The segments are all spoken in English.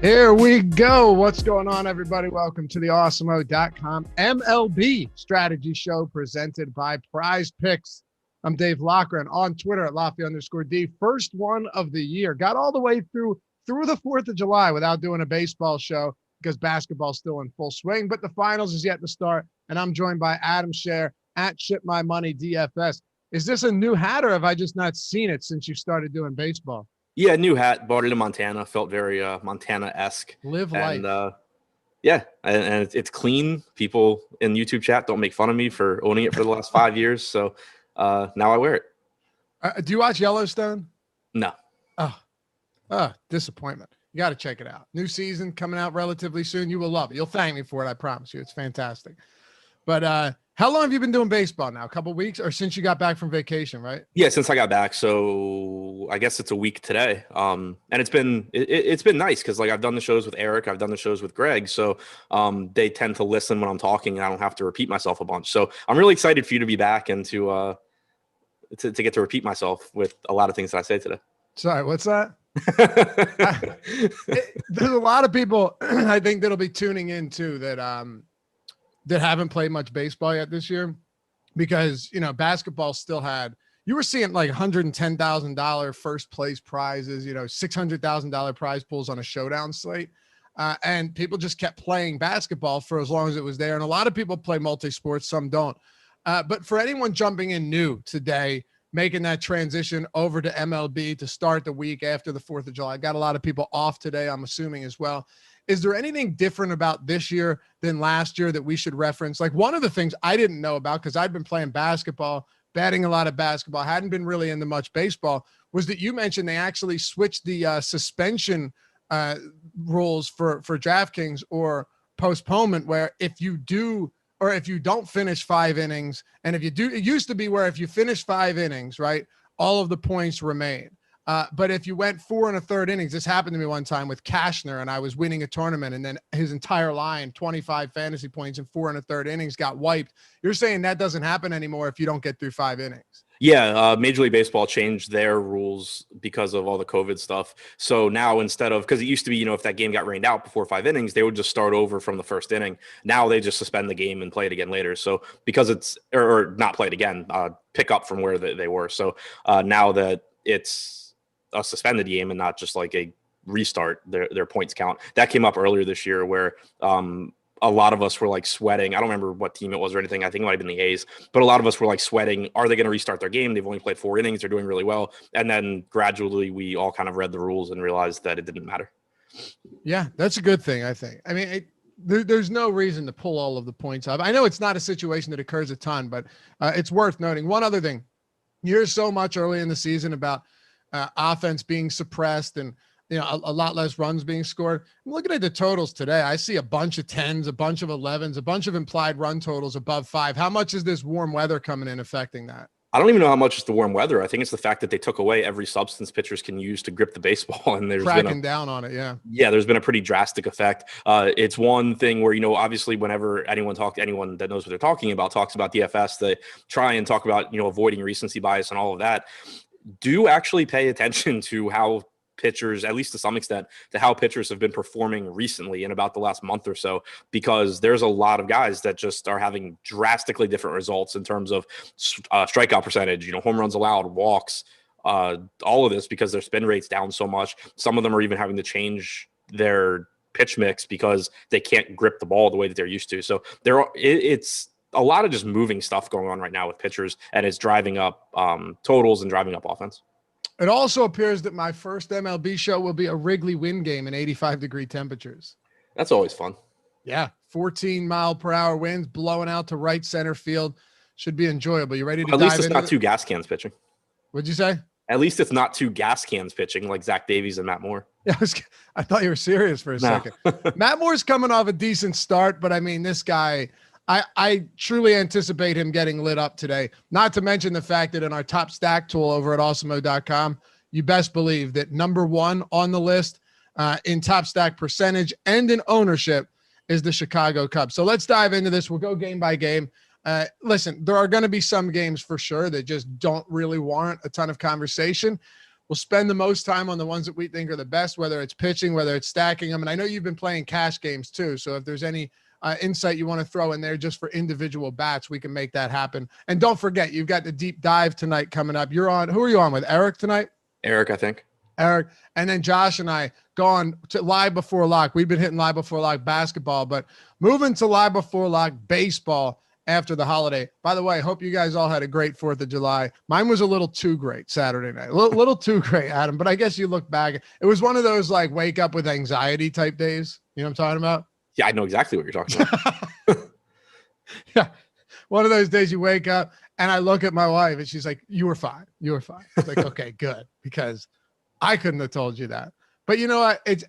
Here we go. What's going on, everybody? Welcome to the Awesemo.com MLB strategy show presented by Prize Picks. I'm Dave Loughran on Twitter at Loughy_D. First one of the year. Got all the way through the 4th of July without doing a baseball show because basketball's still in full swing, but the finals is yet to start. And I'm joined by Adam Scher at Ship My Money DFS. Is this a new hat or have I just not seen it since you started doing baseball? Yeah, new hat. Bought it in Montana. Felt very Montana-esque. Live life. And yeah, and it's clean. People in YouTube chat don't make fun of me for owning it for the last 5 years. So now I wear it. Do you watch Yellowstone? No. Oh, disappointment. You got to check it out. New season coming out relatively soon. You will love it. You'll thank me for it. I promise you. It's fantastic. But how long have you been doing baseball now? A couple of weeks or since you got back from vacation, right? Yeah, since I got back. So I guess it's a week today. And it's been nice because like I've done the shows with Eric. I've done the shows with Greg. So they tend to listen when I'm talking and I don't have to repeat myself a bunch. So I'm really excited for you to be back and to get to repeat myself with a lot of things that I say today. Sorry, what's that? There's a lot of people I think that'll be tuning in too that haven't played much baseball yet this year because, you know, basketball still you were seeing like $110,000 first place prizes, you know, $600,000 prize pools on a showdown slate. And people just kept playing basketball for as long as it was there. And a lot of people play multi-sports, some don't. But for anyone jumping in new today, making that transition over to MLB to start the week after the 4th of July, got a lot of people off today, I'm assuming as well. Is there anything different about this year than last year that we should reference? Like one of the things I didn't know about, because I'd been playing basketball, betting a lot of basketball, hadn't been really into much baseball, was that you mentioned they actually switched the suspension rules for DraftKings or postponement, where if you do or if you don't finish 5 innings, and if you do, it used to be where if you finish 5 innings, right, all of the points remain. But if you went 4 1/3 innings, this happened to me one time with Kashner, and I was winning a tournament, and then his entire line, 25 fantasy points in 4 1/3 innings, got wiped. You're saying that doesn't happen anymore if you don't get through 5 innings? Yeah, Major League Baseball changed their rules because of all the COVID stuff. So now instead of, because it used to be, you know, if that game got rained out before 5 innings, they would just start over from the first inning. Now they just suspend the game and play it again later. So because it's, or not play it again, pick up from where they were. So now that it's a suspended game and not just like a restart, their points count. That came up earlier this year where a lot of us were like sweating. I don't remember what team it was or anything. I think it might have been the A's, but a lot of us were like sweating. Are they going to restart their game? They've only played 4 innings. They're doing really well. And then gradually we all kind of read the rules and realized that it didn't matter. Yeah, that's a good thing, I think. I mean, there's no reason to pull all of the points up. I know it's not a situation that occurs a ton, but it's worth noting. One other thing, you hear so much early in the season about offense being suppressed and, you know, a lot less runs being scored. I'm looking at the totals today. I see a bunch of 10s, a bunch of 11s, a bunch of implied run totals above 5. How much is this warm weather coming in affecting that? I don't even know how much is the warm weather. I think it's the fact that they took away every substance pitchers can use to grip the baseball, and there's cracking down on it. Yeah, there's been a pretty drastic effect. It's one thing where, you know, obviously whenever anyone that knows what they're talking about talks about DFS, they try and talk about, you know, avoiding recency bias and all of that. Do actually pay attention to how pitchers, at least to some extent, to how pitchers have been performing recently in about the last month or so, because there's a lot of guys that just are having drastically different results in terms of strikeout percentage, you know, home runs allowed, walks, all of this because their spin rate's down so much. Some of them are even having to change their pitch mix because they can't grip the ball the way that they're used to. So it's a lot of just moving stuff going on right now with pitchers, and it's driving up totals and driving up offense. It also appears that my first MLB show will be a Wrigley wind game in 85-degree temperatures. That's always fun. Yeah, 14-mile-per-hour winds blowing out to right center field. Should be enjoyable. You ready to dive in? At least it's not 2 gas cans pitching. What'd you say? At least it's not 2 gas cans pitching like Zach Davies and Matt Moore. Yeah, I thought you were serious for a second. Matt Moore's coming off a decent start, but I mean, this guy, I truly anticipate him getting lit up today. Not to mention the fact that in our top stack tool over at Awesemo.com, you best believe that number 1 on the list in top stack percentage and in ownership is the Chicago Cubs. So let's dive into this. We'll go game by game. Listen, there are going to be some games for sure that just don't really warrant a ton of conversation. We'll spend the most time on the ones that we think are the best, whether it's pitching, whether it's stacking them. And I know you've been playing cash games too. So if there's any insight you want to throw in there just for individual bats, we can make that happen. And don't forget, you've got the deep dive tonight coming up. You're on, who are you on with? Eric tonight? Eric, I think. Eric. And then Josh and I go on to Live Before Lock. We've been hitting Live Before Lock basketball, but moving to Live Before Lock baseball after the holiday. By the way, I hope you guys all had a great 4th of July. Mine was a little too great Saturday night. A little too great, Adam. But I guess you look back. It was one of those like wake up with anxiety type days. You know what I'm talking about? Yeah, I know exactly what you're talking about. Yeah. One of those days you wake up and I look at my wife and she's like, you were fine. You were fine. It's like, okay, good. Because I couldn't have told you that. But you know what? It's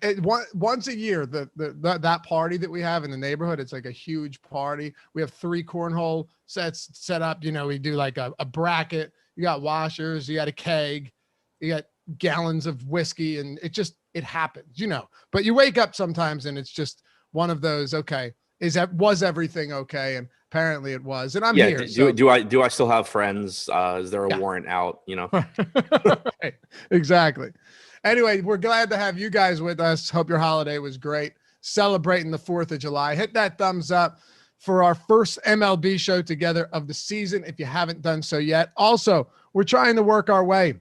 once a year, that party that we have in the neighborhood, it's like a huge party. We have 3 cornhole sets set up. You know, we do like a bracket. You got washers, you got a keg, you got gallons of whiskey, and it happens, you know. But you wake up sometimes and it's just one of those, okay, was everything okay? And apparently it was. And I'm here. Do I still have friends? Is there a warrant out? You know? Right. Exactly. Anyway, we're glad to have you guys with us. Hope your holiday was great. Celebrating the 4th of July. Hit that thumbs up for our first MLB show together of the season if you haven't done so yet. Also, we're trying to work our way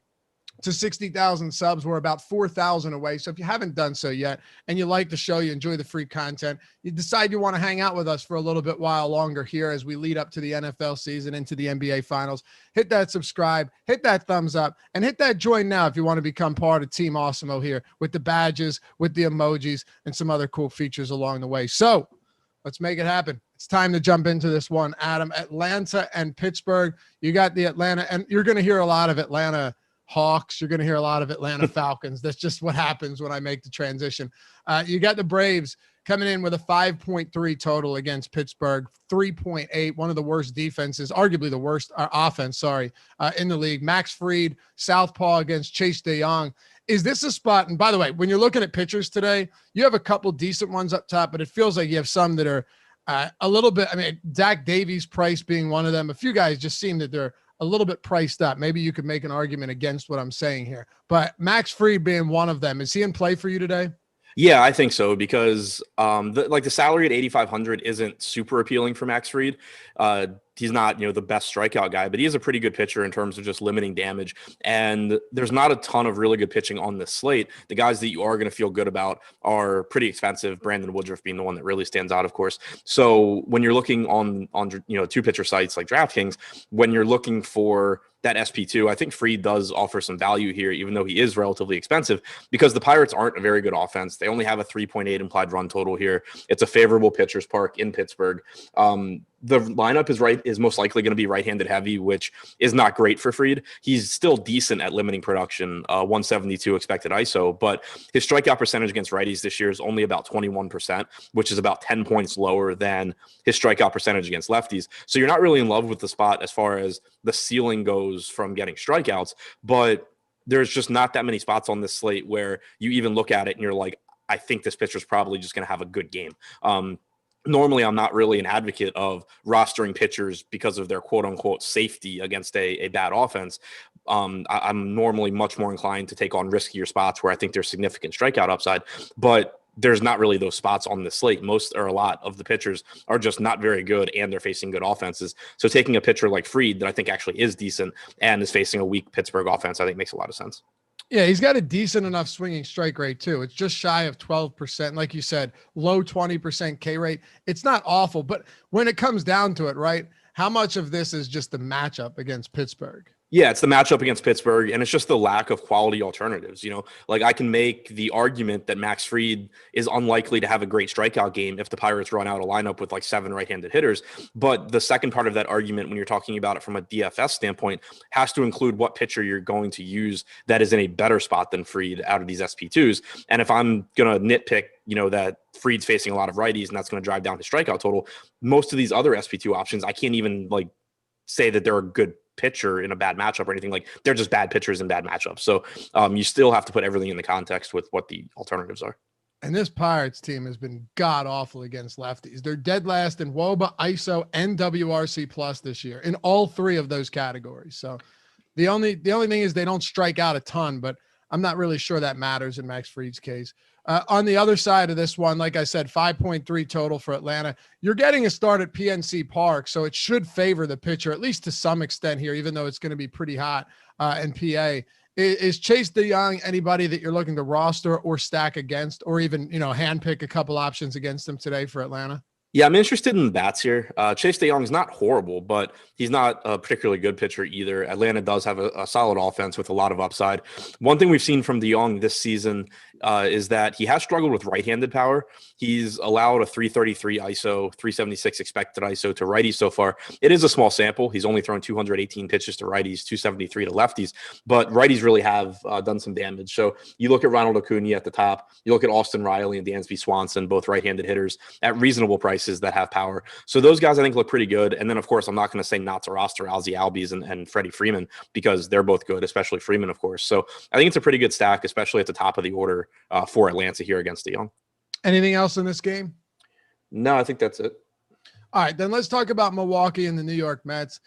to 60,000 subs. We're about 4,000 away. So if you haven't done so yet and you like the show, you enjoy the free content, you decide you want to hang out with us for a little bit while longer here as we lead up to the NFL season, into the NBA finals, hit that subscribe, hit that thumbs up, and hit that join now if you want to become part of Team Awesemo here with the badges, with the emojis, and some other cool features along the way. So let's make it happen. It's time to jump into this one. Adam, Atlanta and Pittsburgh. You got the Atlanta, and you're going to hear a lot of Atlanta Hawks. You're going to hear a lot of Atlanta Falcons. That's just what happens when I make the transition. You got the Braves coming in with a 5.3 total against Pittsburgh, 3.8, one of the worst defenses, arguably the worst offense, in the league. Max Fried, southpaw against Chase DeYoung. Is this a spot? And by the way, when you're looking at pitchers today, you have a couple decent ones up top, but it feels like you have some that are a little bit, Dak Davies price being one of them. A few guys just seem that they're a little bit priced up. Maybe you could make an argument against what I'm saying here, but Max Fried being one of them. Is he in play for you today? Yeah, I think so, because the salary at 8,500 isn't super appealing for Max Fried. He's not, the best strikeout guy, but he is a pretty good pitcher in terms of just limiting damage. And there's not a ton of really good pitching on this slate. The guys that you are going to feel good about are pretty expensive. Brandon Woodruff being the one that really stands out, of course. So when you're looking on 2 pitcher sites like DraftKings, when you're looking for that SP2, I think Fried does offer some value here, even though he is relatively expensive, because the Pirates aren't a very good offense. They only have a 3.8 implied run total here. It's a favorable pitcher's park in Pittsburgh. The lineup is most likely going to be right-handed heavy, which is not great for Fried. He's still decent at limiting production, 172 expected ISO, but his strikeout percentage against righties this year is only about 21%, which is about 10 points lower than his strikeout percentage against lefties. So you're not really in love with the spot as far as the ceiling goes from getting strikeouts, but there's just not that many spots on this slate where you even look at it and you're like, I think this pitcher's probably just going to have a good game. Normally, I'm not really an advocate of rostering pitchers because of their quote-unquote safety against a bad offense. I'm normally much more inclined to take on riskier spots where I think there's significant strikeout upside, but there's not really those spots on the slate. Most or a lot of the pitchers are just not very good, and they're facing good offenses. So taking a pitcher like Fried that I think actually is decent and is facing a weak Pittsburgh offense, I think makes a lot of sense. Yeah, he's got a decent enough swinging strike rate too. It's just shy of 12%. Like you said, low 20% K rate. It's not awful, but when it comes down to it, right, how much of this is just the matchup against Pittsburgh? Yeah, it's the matchup against Pittsburgh, and it's just the lack of quality alternatives. Like I can make the argument that Max Fried is unlikely to have a great strikeout game if the Pirates run out a lineup with like 7 right-handed hitters. But the second part of that argument, when you're talking about it from a DFS standpoint, has to include what pitcher you're going to use that is in a better spot than Fried out of these SP2s. And if I'm going to nitpick, that Fried's facing a lot of righties and that's going to drive down his strikeout total, most of these other SP2 options, I can't even say that they're a good pitcher in a bad matchup or anything. Like they're just bad pitchers in bad matchups. So you still have to put everything in the context with what the alternatives are. And this Pirates team has been god awful against lefties. They're dead last in WOBA, ISO, and WRC plus this year in all 3 of those categories. So the only thing is they don't strike out a ton, but I'm not really sure that matters in Max Fried's case. On the other side of this one, like I said, 5.3 total for Atlanta. You're getting a start at PNC Park, so it should favor the pitcher, at least to some extent here, even though it's going to be pretty hot in PA. Is Chase DeYoung anybody that you're looking to roster or stack against, or even, handpick a couple options against him today for Atlanta? Yeah, I'm interested in the bats here. Chase DeYoung's not horrible, but he's not a particularly good pitcher either. Atlanta does have a solid offense with a lot of upside. One thing we've seen from DeYoung this season is that he has struggled with right-handed power. He's allowed a 333 ISO, 376 expected ISO to righties so far. It is a small sample. He's only thrown 218 pitches to righties, 273 to lefties, but righties really have done some damage. So you look at Ronald Acuna at the top, you look at Austin Riley and Dansby Swanson, both right-handed hitters at reasonable prices that have power. So those guys I think look pretty good. And then of course, I'm not going to say not to roster Ozzie Albies and Freddie Freeman because they're both good, especially Freeman, of course. So I think it's a pretty good stack, especially at the top of the order for Atlanta here against DeYoung. Anything else in this game? No, I think that's it. All right, then let's talk about Milwaukee and the New York Mets.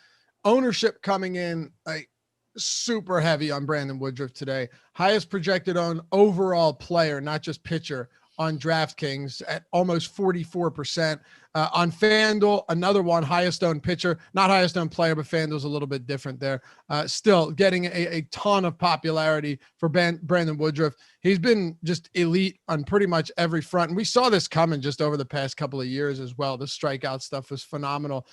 Ownership coming in like super heavy on Brandon Woodruff today. Highest projected on overall player, not just pitcher, on DraftKings at almost 44%. On FanDuel, another one, highest owned pitcher, not highest owned player, but FanDuel's a little bit different there. Still getting a ton of popularity for Brandon Woodruff. He's been just elite on pretty much every front. And we saw this coming just over the past couple of years as well. The strikeout stuff was phenomenal.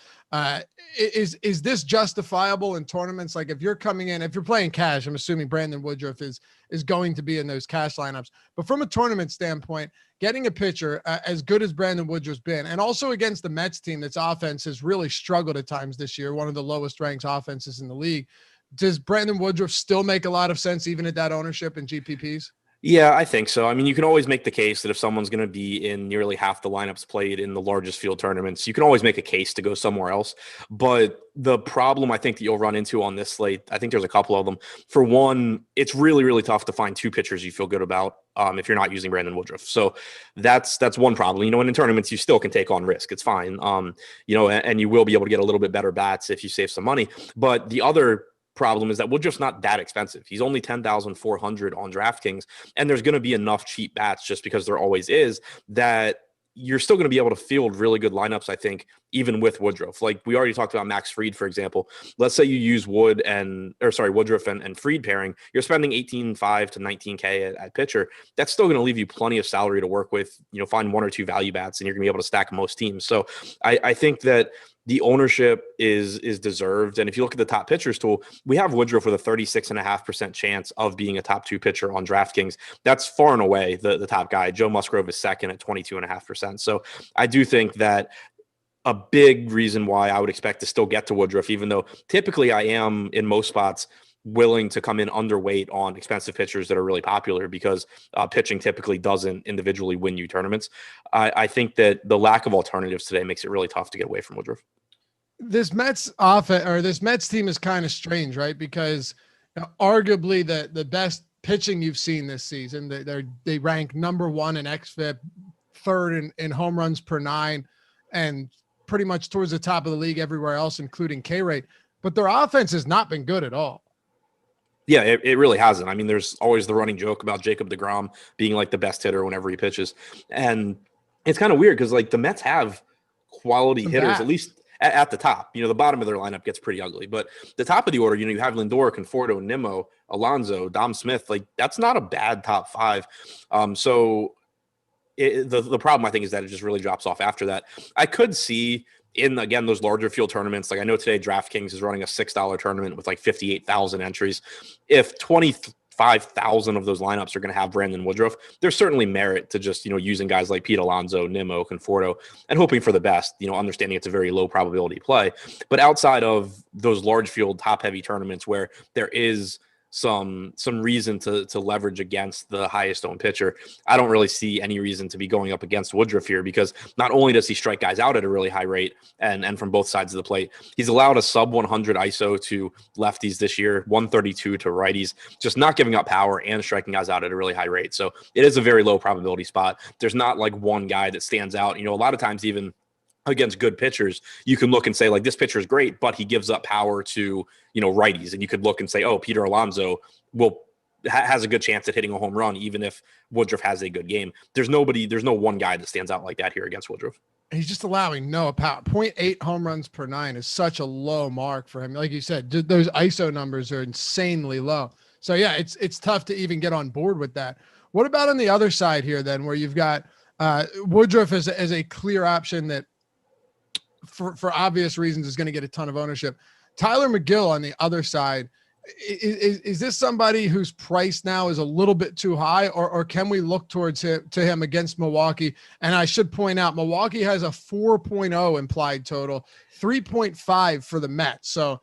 Is this justifiable in tournaments? Like if you're coming in, if you're playing cash, I'm assuming Brandon Woodruff is going to be in those cash lineups. But from a tournament standpoint, getting a pitcher as good as Brandon Woodruff's been, and also against the Mets team that's offense has really struggled at times this year, one of the lowest ranked offenses in the league. Does Brandon Woodruff still make a lot of sense even at that ownership in GPPs? Yeah, I think so. I mean, you can always make the case that if someone's going to be in nearly half the lineups played in the largest field tournaments, you can always make a case to go somewhere else. But the problem I think that you'll run into on this slate, I think there's a couple of them. For one, it's really, really tough to find two pitchers you feel good about if you're not using Brandon Woodruff. So that's one problem. And in tournaments, you still can take on risk. It's fine. And you will be able to get a little bit better bats if you save some money. But the other problem is that Woodruff's not that expensive. He's only 10,400 on DraftKings, and there's going to be enough cheap bats just because there always is that you're still going to be able to field really good lineups, I think, even with Woodruff. Like we already talked about Max Fried, for example. Let's say you use Woodruff and Fried pairing. You're spending 18.5 to 19K at pitcher. That's still going to leave you plenty of salary to work with, find one or two value bats, and you're going to be able to stack most teams. So I think that the ownership is deserved. And if you look at the top pitchers tool, we have Woodruff with a 36.5% chance of being a top two pitcher on DraftKings. That's far and away the top guy. Joe Musgrove is second at 22.5%. So I do think that a big reason why I would expect to still get to Woodruff, even though typically I am in most spots willing to come in underweight on expensive pitchers that are really popular because pitching typically doesn't individually win you tournaments. I think that the lack of alternatives today makes it really tough to get away from Woodruff. This Mets offense or this Mets team is kind of strange, right? Because arguably the best pitching you've seen this season, they rank number one in xFIP, third in home runs per nine, and pretty much towards the top of the league everywhere else, including K rate. But their offense has not been good at all. Yeah, it really hasn't. I mean, there's always the running joke about Jacob deGrom being like the best hitter whenever he pitches. And it's kind of weird because like the Mets have quality hitters, at least at the top. The bottom of their lineup gets pretty ugly. But the top of the order, you have Lindor, Conforto, Nimmo, Alonso, Dom Smith. Like that's not a bad top five. So the problem, I think, is that it just really drops off after that. I could see in, again, those larger field tournaments, like I know today DraftKings is running a $6 tournament with like 58,000 entries. If 25,000 of those lineups are going to have Brandon Woodruff, there's certainly merit to just, using guys like Pete Alonso, Nimmo, Conforto, and hoping for the best, understanding it's a very low probability play. But outside of those large field top heavy tournaments where there is some reason to leverage against the highest owned pitcher, I don't really see any reason to be going up against Woodruff here because not only does he strike guys out at a really high rate and from both sides of the plate, he's allowed a sub 100 ISO to lefties this year, 132 to righties, just not giving up power and striking guys out at a really high rate. So it is a very low probability spot. There's not like one guy that stands out. A lot of times even against good pitchers, you can look and say like this pitcher is great, but he gives up power to, righties. And you could look and say, oh, Peter Alonso will has a good chance at hitting a home run, even if Woodruff has a good game. There's no one guy that stands out like that here against Woodruff. He's just allowing no power. 0.8 home runs per 9 is such a low mark for him. Like you said, those ISO numbers are insanely low. So yeah, it's tough to even get on board with that. What about on the other side here then, where you've got Woodruff as a clear option that for obvious reasons is going to get a ton of ownership. Tyler McGill on the other side, is this somebody whose price now is a little bit too high, or can we look towards him against Milwaukee? And I should point out, Milwaukee has a 4.0 implied total, 3.5 for the Mets. So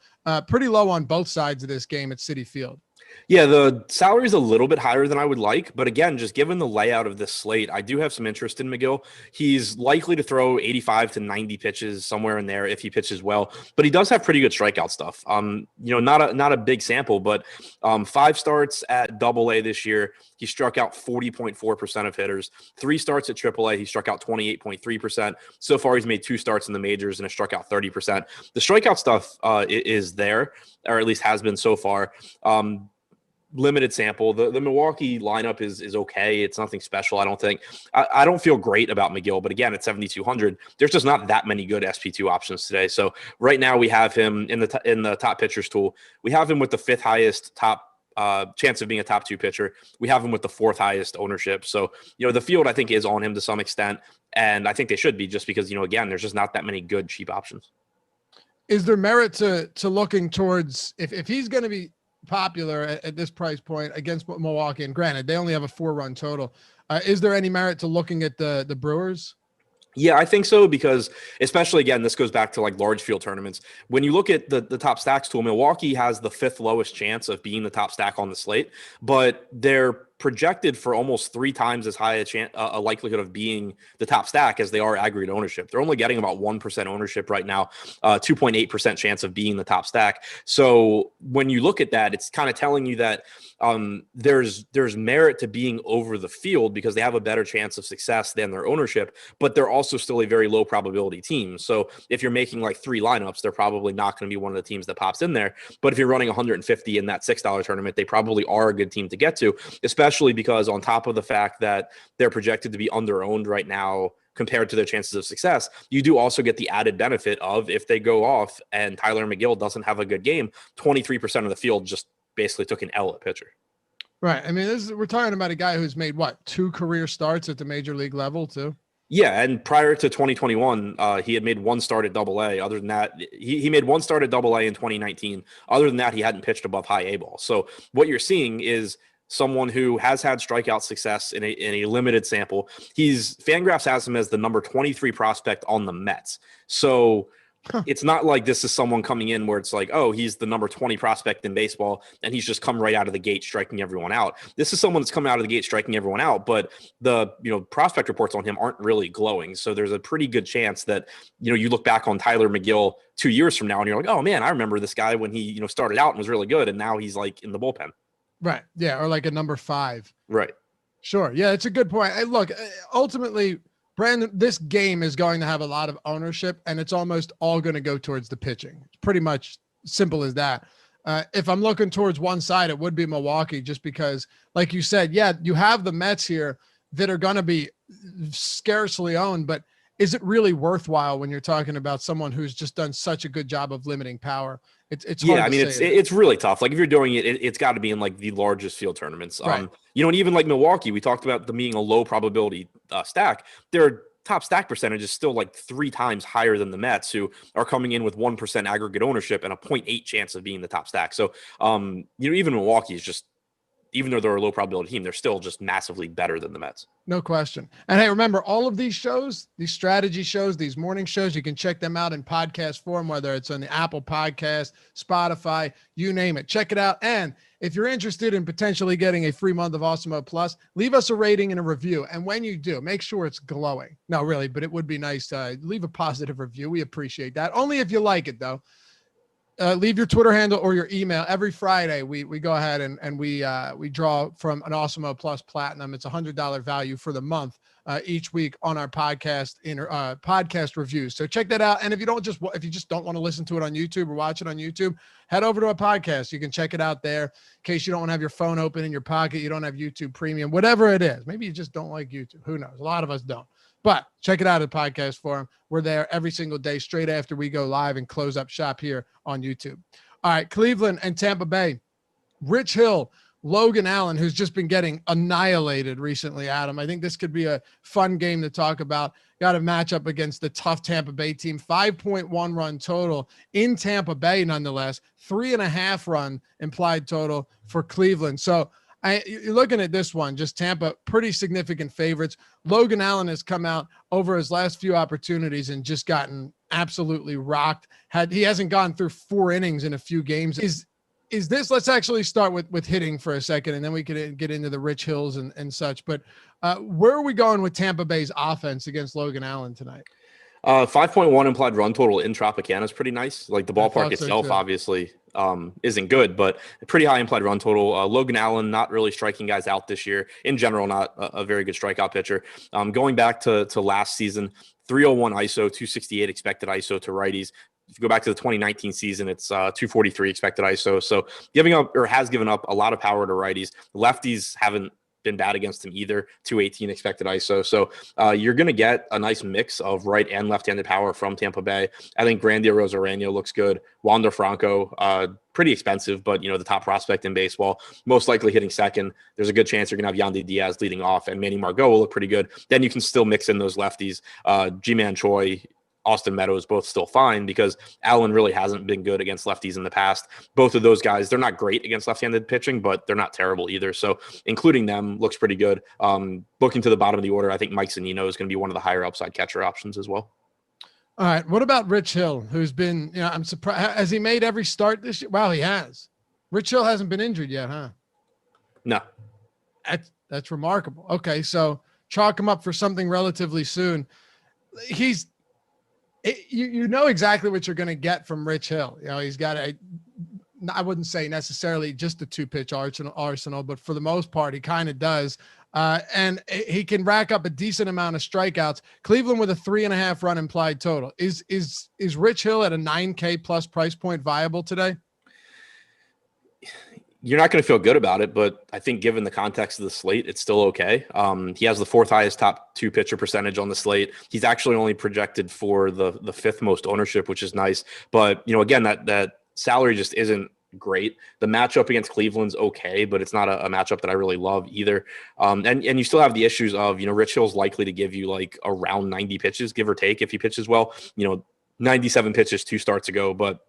pretty low on both sides of this game at Citi Field. Yeah, the salary is a little bit higher than I would like, but again, just given the layout of this slate, I do have some interest in McGill. He's likely to throw 85 to 90 pitches, somewhere in there, if he pitches well, but he does have pretty good strikeout stuff. Not a big sample, but 5 starts at AA this year, he struck out 40.4% of hitters. 3 starts at AAA, he struck out 28.3%. So far, he's made 2 starts in the majors and has struck out 30%. The strikeout stuff is there, or at least has been so far. Limited sample. The Milwaukee lineup is okay. It's nothing special, I don't think. I don't feel great about McGill, but again, at 7,200, there's just not that many good SP2 options today. So right now we have him in the top pitchers tool. We have him with the 5th highest top chance of being a top 2 pitcher. We have him with the 4th highest ownership. So, the field I think is on him to some extent, and I think they should be, just because, again, there's just not that many good cheap options. Is there merit to looking towards if he's going to be popular at this price point against Milwaukee, and granted they only have a 4-run total, is there any merit to looking at the Brewers? Yeah, I think so, because especially, again, this goes back to like large field tournaments. When you look at the top stacks tool, Milwaukee has the 5th lowest chance of being the top stack on the slate, but they're projected for almost 3 times as high a likelihood of being the top stack as they are aggregate ownership. They're only getting about 1% ownership right now, 2.8% chance of being the top stack. So when you look at that, it's kind of telling you that there's merit to being over the field, because they have a better chance of success than their ownership, but they're also still a very low probability team. So if you're making like 3 lineups, they're probably not going to be one of the teams that pops in there. But if you're running 150 in that $6 tournament, they probably are a good team to get to, especially because on top of the fact that they're projected to be under-owned right now compared to their chances of success, you do also get the added benefit of, if they go off and Tyler McGill doesn't have a good game, 23% of the field just basically took an L at pitcher. Right. I mean, we're talking about a guy who's made 2 career starts at the major league level too. Yeah, and prior to 2021, he had made 1 start at AA. Other than that, he made 1 start at AA in 2019. Other than that, he hadn't pitched above high A ball. So what you're seeing is someone who has had strikeout success in a limited sample. Fangraphs has him as the number 23 prospect on the Mets. So it's not like this is someone coming in where it's like, oh, he's the number 20 prospect in baseball and he's just come right out of the gate striking everyone out. This is someone that's coming out of the gate striking everyone out, but the prospect reports on him aren't really glowing. So there's a pretty good chance that you look back on Tyler McGill 2 years from now and you're like, oh man, I remember this guy when he started out and was really good, and now he's like in the bullpen. Right. Yeah. Or like a number 5. Right. Sure. Yeah. It's a good point. Look, ultimately, Brandon, this game is going to have a lot of ownership, and it's almost all going to go towards the pitching. It's pretty much simple as that. If I'm looking towards one side, it would be Milwaukee, just because, like you said, yeah, you have the Mets here that are going to be scarcely owned, but is it really worthwhile when you're talking about someone who's just done such a good job of limiting power? It's hard I mean, it's really tough. Like if you're doing it, it's got to be in like the largest field tournaments. Right. And even like Milwaukee, we talked about them being a low probability stack. Their top stack percentage is still like 3 times higher than the Mets, who are coming in with 1% aggregate ownership and a 0.8 chance of being the top stack. So, even Milwaukee is just, even though they're a low probability team, they're still just massively better than the Mets. No question. And hey, remember, all of these shows, these strategy shows, these morning shows, you can check them out in podcast form, whether it's on the Apple Podcast, Spotify, you name it. Check it out. And if you're interested in potentially getting a free month of Awesemo Plus, leave us a rating and a review. And when you do, make sure it's glowing. No, really, but it would be nice to leave a positive review. We appreciate that. Only if you like it, though. Leave your Twitter handle or your email. Every Friday, we go ahead and we draw from an Awesemo Plus Platinum. It's $100 value for the month each week on our podcast reviews. So check that out. And if you just don't want to listen to it on YouTube or watch it on YouTube, head over to our podcast. You can check it out there in case you don't want to have your phone open in your pocket. You don't have YouTube Premium, whatever it is. Maybe you just don't like YouTube. Who knows? A lot of us don't. But check it out at Podcast Forum. We're there every single day, straight after we go live and close up shop here on YouTube. All right, Cleveland and Tampa Bay. Rich Hill, Logan Allen, who's just been getting annihilated recently, Adam. I think this could be a fun game to talk about. Got a matchup against the tough Tampa Bay team. 5.1 run total in Tampa Bay, nonetheless. 3.5 run implied total for Cleveland. So you're looking at this one, just Tampa, pretty significant favorites. Logan Allen has come out over his last few opportunities and just gotten absolutely rocked. He hasn't gone through 4 innings in a few games. Is this, let's actually start with hitting for a second, and then we can get into the Rich Hills and such. But where are we going with Tampa Bay's offense against Logan Allen tonight? 5.1 implied run total in Tropicana is pretty nice. Like the ballpark itself, obviously, isn't good, but a pretty high implied run total. Logan Allen, not really striking guys out this year. In general, not a very good strikeout pitcher. Going back to last season, 301 ISO, 268 expected ISO to righties. If you go back to the 2019 season, it's 243 expected ISO. So has given up a lot of power to righties. Lefties haven't been bad against him either. 218 expected ISO. So you're going to get a nice mix of right and left-handed power from Tampa Bay. I think Grandia Rosareno looks good. Wander Franco, pretty expensive, but the top prospect in baseball, most likely hitting second. There's a good chance you're going to have Yandy Diaz leading off, and Manny Margot will look pretty good. Then you can still mix in those lefties. G-Man Choi, Austin Meadows, both still fine because Allen really hasn't been good against lefties in the past. Both of those guys, they're not great against left-handed pitching, but they're not terrible either. So including them looks pretty good. Looking to the bottom of the order, I think Mike Zunino is going to be one of the higher upside catcher options as well. All right. What about Rich Hill, who's been, I'm surprised. Has he made every start this year? Wow, he has. Rich Hill hasn't been injured yet, huh? No. That's remarkable. Okay, so chalk him up for something relatively soon. You know exactly what you're going to get from Rich Hill. He's got I wouldn't say necessarily just a 2-pitch arsenal, but for the most part, he kind of does. And he can rack up a decent amount of strikeouts. Cleveland with a 3.5 run implied total. Is Rich Hill at a 9K plus price point viable today? You're not going to feel good about it, but I think given the context of the slate, it's still okay. He has the 4th highest top 2 pitcher percentage on the slate. He's actually only projected for the 5th most ownership, which is nice. But, again, that salary just isn't great. The matchup against Cleveland's okay, but it's not a matchup that I really love either. And you still have the issues of, Rich Hill's likely to give you like around 90 pitches, give or take, if he pitches well. 97 pitches 2 starts ago, but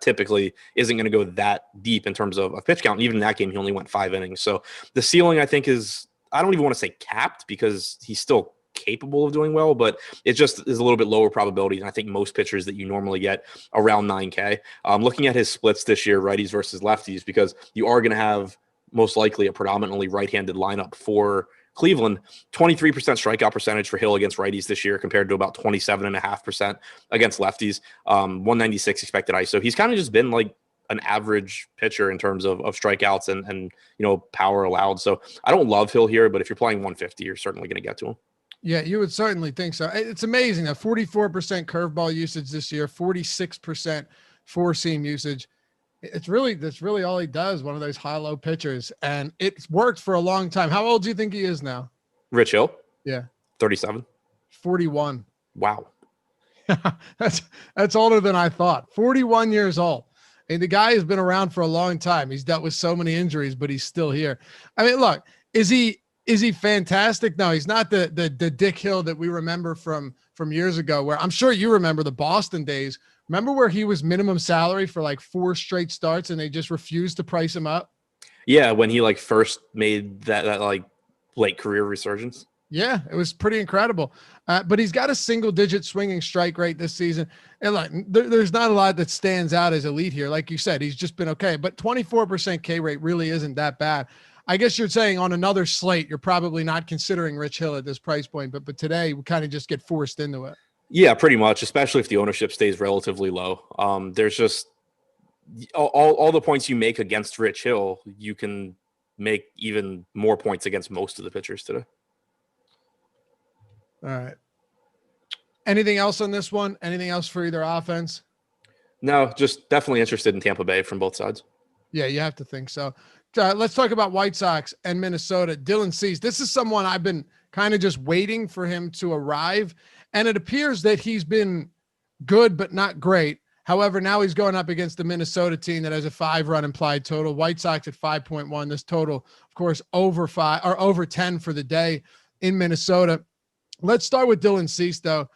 typically isn't going to go that deep in terms of a pitch count. And even in that game, he only went 5 innings. So the ceiling, I think, is, I don't even want to say capped because he's still capable of doing well, but it just is a little bit lower probability than I think most pitchers that you normally get around 9K. Looking at his splits this year, righties versus lefties, because you are going to have most likely a predominantly right-handed lineup for Cleveland. 23% strikeout percentage for Hill against righties this year compared to about 27.5% against lefties. 196 expected ISO. He's kind of just been like an average pitcher in terms of strikeouts and power allowed. So I don't love Hill here, but if you're playing 150, you're certainly going to get to him. Yeah, you would certainly think so. It's amazing. A 44% curveball usage this year, 46% four-seam usage. That's really all he does, one of those high-low pitchers, and it's worked for a long time. How old do you think he is now? Rich Hill? Yeah. 37. 41. Wow. That's older than I thought. 41 years old. And the guy has been around for a long time. He's dealt with so many injuries, but he's still here. I mean, look, is he fantastic? No, he's not the Dick Hill that we remember from years ago, where I'm sure you remember the Boston days. Remember where he was minimum salary for like 4 straight starts and they just refused to price him up? Yeah, when he like first made that like late career resurgence. Yeah, it was pretty incredible. But he's got a single-digit swinging strike rate this season. And like, there's not a lot that stands out as elite here. Like you said, he's just been okay. But 24% K rate really isn't that bad. I guess you're saying on another slate, you're probably not considering Rich Hill at this price point. But today, we kind of just get forced into it. Yeah, pretty much, especially if the ownership stays relatively low. There's just all the points you make against Rich Hill, you can make even more points against most of the pitchers today. All right. Anything else on this one? Anything else for either offense? No, just definitely interested in Tampa Bay from both sides. Yeah, you have to think so. Let's talk about White Sox and Minnesota. Dylan Cease. This is someone I've been kind of just waiting for him to arrive, and it appears that he's been good but not great. However, now he's going up against the Minnesota team that has a 5-run implied total. White Sox at 5.1. This total, of course, over 5 or over 10 for the day in Minnesota. Let's start with Dylan Cease, though.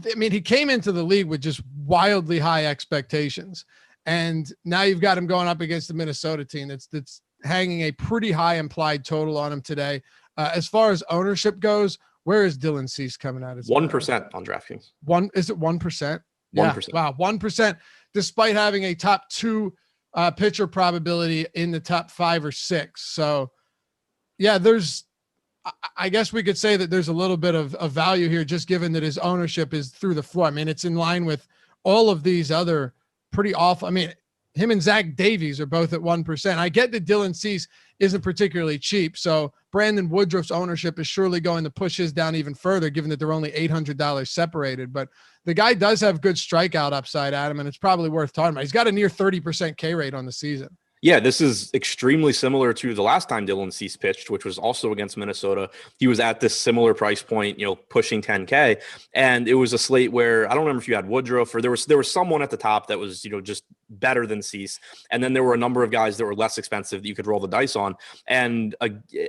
I mean, he came into the league with just wildly high expectations, and now you've got him going up against the Minnesota team that's hanging a pretty high implied total on him today. As far as ownership goes, where is Dylan Cease coming out? 1% on DraftKings. Is it 1%? 1%. Yeah. Wow, 1%, despite having a top 2 pitcher probability in the top 5 or 6. So, yeah, I guess we could say that there's a little bit of value here, just given that his ownership is through the floor. I mean, it's in line with all of these other pretty awful. I mean, him and Zach Davies are both at 1%. I get that Dylan Cease isn't particularly cheap, so Brandon Woodruff's ownership is surely going to push his down even further, given that they're only $800 separated. But the guy does have good strikeout upside, Adam, and it's probably worth talking about. He's got a near 30% K rate on the season. Yeah, this is extremely similar to the last time Dylan Cease pitched, which was also against Minnesota. He was at this similar price point, pushing 10K. And it was a slate where I don't remember if you had Woodruff or there was someone at the top that was, just better than Cease. And then there were a number of guys that were less expensive that you could roll the dice on. And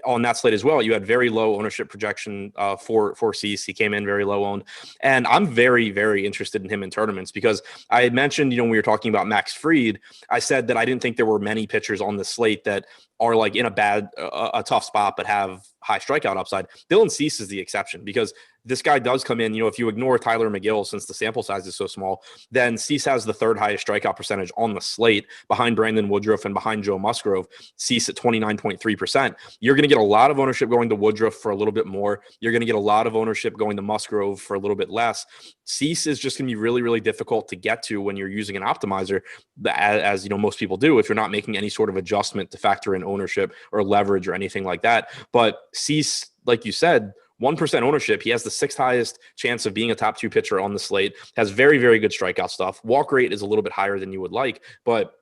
on that slate as well, you had very low ownership projection for Cease. He came in very low owned. And I'm very, very interested in him in tournaments because I had mentioned, when we were talking about Max Fried, I said that I didn't think there were many pitchers on the slate that are like in a tough spot but have high strikeout upside. Dylan Cease is the exception because this guy does come in, if you ignore Tyler McGill, since the sample size is so small, then Cease has the 3rd highest strikeout percentage on the slate behind Brandon Woodruff and behind Joe Musgrove. Cease at 29.3%. You're going to get a lot of ownership going to Woodruff for a little bit more. You're going to get a lot of ownership going to Musgrove for a little bit less. Cease is just going to be really, really difficult to get to when you're using an optimizer, as most people do, if you're not making any sort of adjustment to factor in ownership or leverage or anything like that. But Cease, like you said, 1% ownership. He has the 6th highest chance of being a top 2 pitcher on the slate, has very, very good strikeout stuff. Walk rate is a little bit higher than you would like, but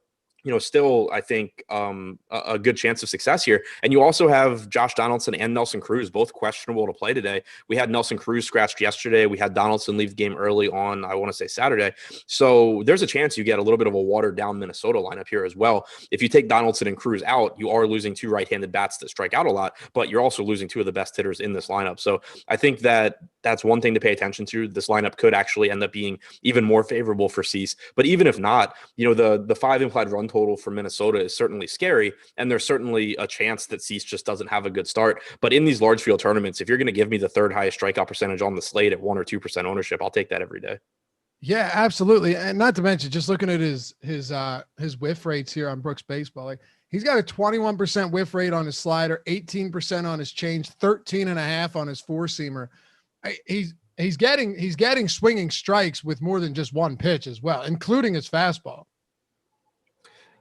still, I think a good chance of success here. And you also have Josh Donaldson and Nelson Cruz, both questionable to play today. We had Nelson Cruz scratched yesterday. We had Donaldson leave the game early on, I want to say Saturday. So there's a chance you get a little bit of a watered down Minnesota lineup here as well. If you take Donaldson and Cruz out, you are losing 2 right-handed bats that strike out a lot, but you're also losing 2 of the best hitters in this lineup. So I think that's one thing to pay attention to. This lineup could actually end up being even more favorable for Cease. But even if not, the 5 implied run total for Minnesota is certainly scary, and there's certainly a chance that Cease just doesn't have a good start. But in these large field tournaments, if you're going to give me the 3rd highest strikeout percentage on the slate at 1 or 2% ownership, I'll take that every day. Yeah, absolutely. And not to mention, just looking at his whiff rates here on Brooks Baseball, like he's got a 21% whiff rate on his slider, 18% on his change, 13.5 on his 4-seamer. He's getting swinging strikes with more than just one pitch as well, including his fastball.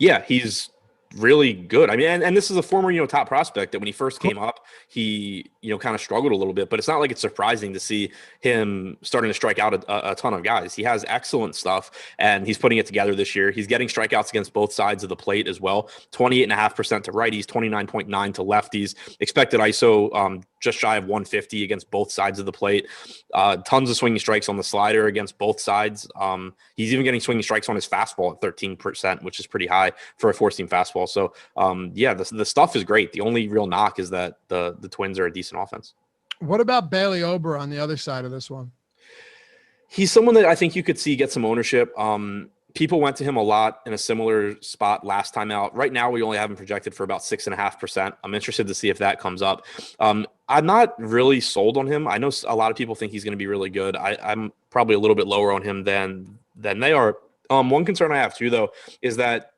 Yeah, he's really good. I mean, and this is a former, top prospect that when he first came up, he, kind of struggled a little bit, but it's not like it's surprising to see him starting to strike out a ton of guys. He has excellent stuff and he's putting it together this year. He's getting strikeouts against both sides of the plate as well. 28.5% to righties, 29.9 to lefties. Expected ISO just shy of 150 against both sides of the plate. Tons of swinging strikes on the slider against both sides. He's even getting swinging strikes on his fastball at 13%, which is pretty high for a 4-seam fastball. So the stuff is great. The only real knock is that the Twins are a decent offense. What about Bailey Ober on the other side of this one? He's someone that I think you could see get some ownership. People went to him a lot in a similar spot last time out. Right now, we only have him projected for about 6.5%. I'm interested to see if that comes up. I'm not really sold on him. I know a lot of people think he's going to be really good. I'm probably a little bit lower on him than they are. One concern I have too, though, is that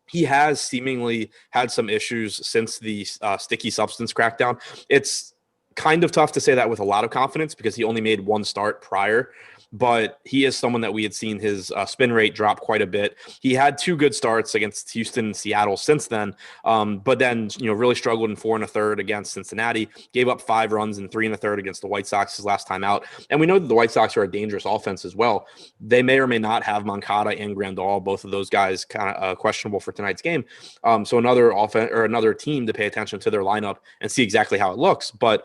he has seemingly had some issues since the sticky substance crackdown. It's kind of tough to say that with a lot of confidence because he only made one start prior. but he is someone that we had seen his spin rate drop quite a bit. He had 2 good starts against Houston and Seattle since then, but then, really struggled in 4 1/3 against Cincinnati, gave up 5 runs in 3 1/3 against the White Sox his last time out. And we know that the White Sox are a dangerous offense as well. They may or may not have Moncada and Grandal, both of those guys kind of questionable for tonight's game. So another offense or another team to pay attention to their lineup and see exactly how it looks. But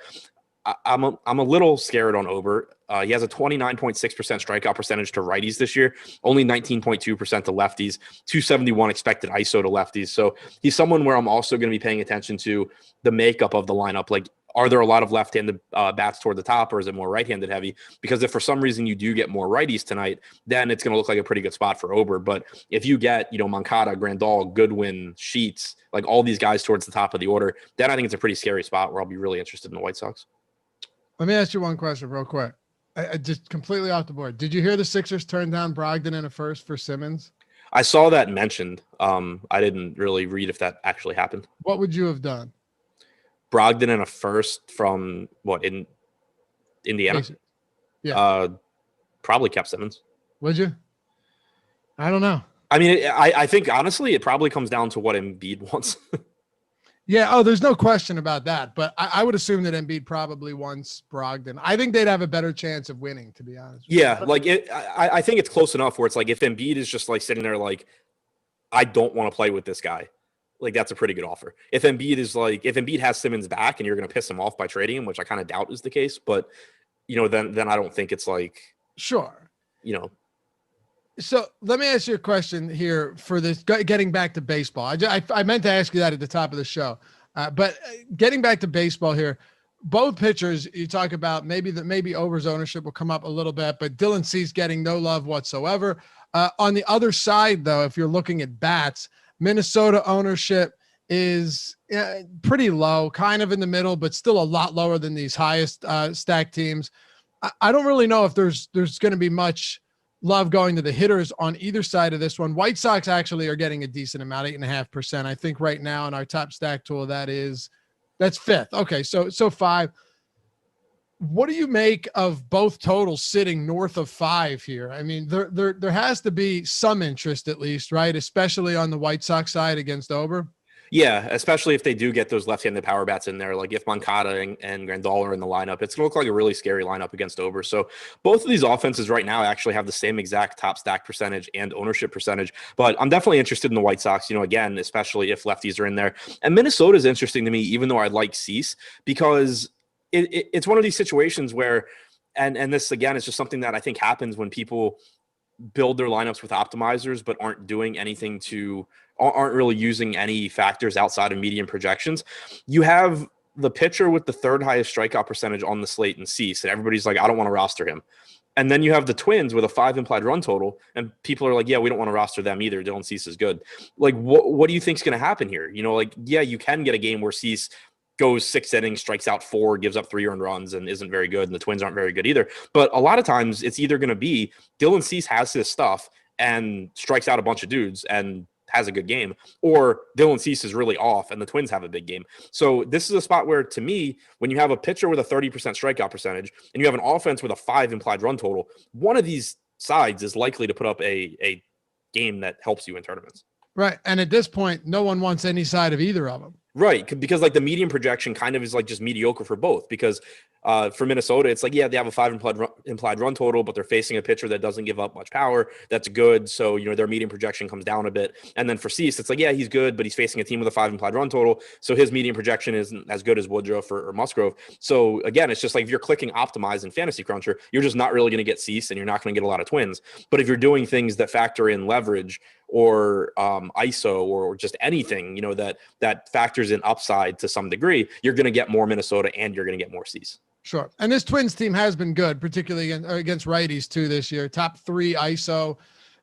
I'm a little scared on Ober. He has a 29.6% strikeout percentage to righties this year, only 19.2% to lefties, 271 expected ISO to lefties. So he's someone where I'm also going to be paying attention to the makeup of the lineup. Like, are there a lot of left-handed bats toward the top, or is it more right-handed heavy? Because if for some reason you do get more righties tonight, then it's going to look like a pretty good spot for Ober. But if you get, Moncada, Grandal, Goodwin, Sheets, like all these guys towards the top of the order, then I think it's a pretty scary spot where I'll be really interested in the White Sox. Let me ask you one question real quick. I just completely off the board. Did you hear the Sixers turn down Brogdon in a first for Simmons? I saw that mentioned. I didn't really read if that actually happened. What would you have done? Brogdon in a first from what, in Indiana? Yeah. Probably kept Simmons. Would you? I don't know. I mean, I think honestly, it probably comes down to what Embiid wants. Yeah. Oh, there's no question about that. But I would assume that Embiid probably wants Brogdon. I think they'd have a better chance of winning, to be honest. Yeah. Like I think it's close enough where it's like, if Embiid is just like sitting there, like, I don't want to play with this guy, like, that's a pretty good offer. If Embiid has Simmons back and you're going to piss him off by trading him, which I kind of doubt is the case, but then I don't think it's like, sure. So let me ask you a question here for this, getting back to baseball. I meant to ask you that at the top of the show, but getting back to baseball here, both pitchers, you talk about maybe Ober's ownership will come up a little bit, but Dylan Cease getting no love whatsoever. On the other side, though, if you're looking at bats, Minnesota ownership is pretty low, kind of in the middle, but still a lot lower than these highest stacked teams. I don't really know if there's going to be much love going to the hitters on either side of this one. White Sox actually are getting a decent amount, 8.5%. I think right now in our top stack tool, that's fifth. Okay, so 5. What do you make of both totals sitting north of 5 here? I mean, there has to be some interest at least, right? Especially on the White Sox side against Ober. Yeah, especially if they do get those left-handed power bats in there. Like if Moncada and Grandal are in the lineup, it's going to look like a really scary lineup against Ober. So both of these offenses right now actually have the same exact top stack percentage and ownership percentage. But I'm definitely interested in the White Sox, again, especially if lefties are in there. And Minnesota is interesting to me, even though I like Cease, because it's one of these situations where, and this, again, is just something that I think happens when people build their lineups with optimizers, but aren't really using any factors outside of median projections. You have the pitcher with the 3rd highest strikeout percentage on the slate in Cease, and everybody's like, I don't want to roster him. And then you have the Twins with a 5 implied run total, and people are like, yeah, we don't want to roster them either. Dylan Cease is good. Like, what do you think is going to happen here? Yeah, you can get a game where Cease goes 6 innings, strikes out 4, gives up 3 earned runs, and isn't very good, and the Twins aren't very good either. But a lot of times it's either going to be Dylan Cease has his stuff and strikes out a bunch of dudes and has a good game, or Dylan Cease is really off and the Twins have a big game. So this is a spot where, to me, when you have a pitcher with a 30% strikeout percentage and you have an offense with a 5 implied run total, one of these sides is likely to put up a game that helps you in tournaments. Right. And at this point, no one wants any side of either of them. Right, because like the median projection kind of is like just mediocre for both, because for Minnesota, it's like, yeah, they have a 5 implied run total, but they're facing a pitcher that doesn't give up much power. That's good. So, their median projection comes down a bit. And then for Cease, it's like, yeah, he's good, but he's facing a team with a 5 implied run total. So his median projection isn't as good as Woodruff or Musgrove. So again, it's just like if you're clicking optimize in Fantasy Cruncher, you're just not really going to get Cease and you're not going to get a lot of Twins. But if you're doing things that factor in leverage or ISO or just anything, that factors in upside to some degree, you're going to get more Minnesota and you're going to get more Cease. Sure. And this Twins team has been good, particularly against righties too this year. Top 3 ISO,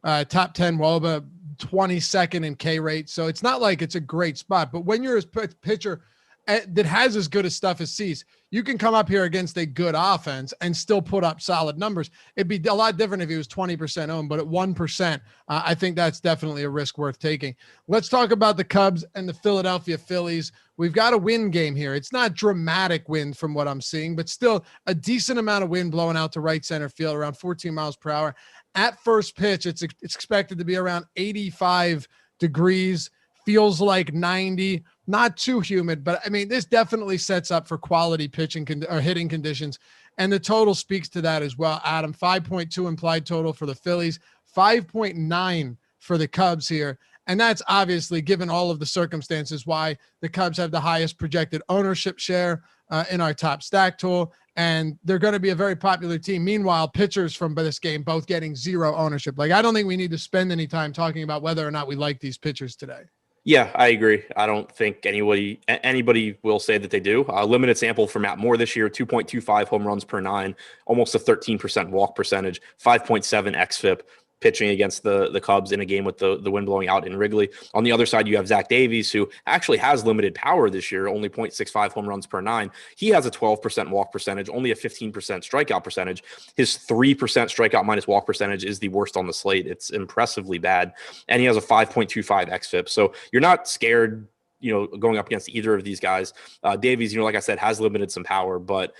top 10 WOBA, 22nd in K rate. So it's not like it's a great spot, but when you're a pitcher that has as good a stuff as Cease, you can come up here against a good offense and still put up solid numbers. It'd be a lot different if he was 20% owned, but at 1%, I think that's definitely a risk worth taking. Let's talk about the Cubs and the Philadelphia Phillies. we've got a wind game here. It's not dramatic wind from what I'm seeing, but still a decent amount of wind blowing out to right center field, around 14 miles per hour. At first pitch, it's expected to be around 85 degrees, feels like 90, not too humid, but I mean, this definitely sets up for quality pitching or hitting conditions. And the total speaks to that as well. Adam, 5.2 implied total for the Phillies, 5.9 for the Cubs here. And that's obviously, given all of the circumstances, why the Cubs have the highest projected ownership share in our top stack tool. And they're going to be a very popular team. Meanwhile, pitchers from this game both getting zero ownership. Like, I don't think we need to spend any time talking about whether or not we like these pitchers today. Yeah, I agree. I don't think anybody will say that they do. Limited sample for Matt Moore this year, 2.25 home runs per 9, almost a 13% walk percentage, 5.7 xFIP, pitching against the Cubs in a game with the wind blowing out in Wrigley. On the other side, you have Zach Davies, who actually has limited power this year, only 0.65 home runs per 9. He has a 12% walk percentage, only a 15% strikeout percentage. His 3% strikeout minus walk percentage is the worst on the slate. It's impressively bad. And he has a 5.25 xFIP. So you're not scared, going up against either of these guys. Davies, like I said, has limited some power, but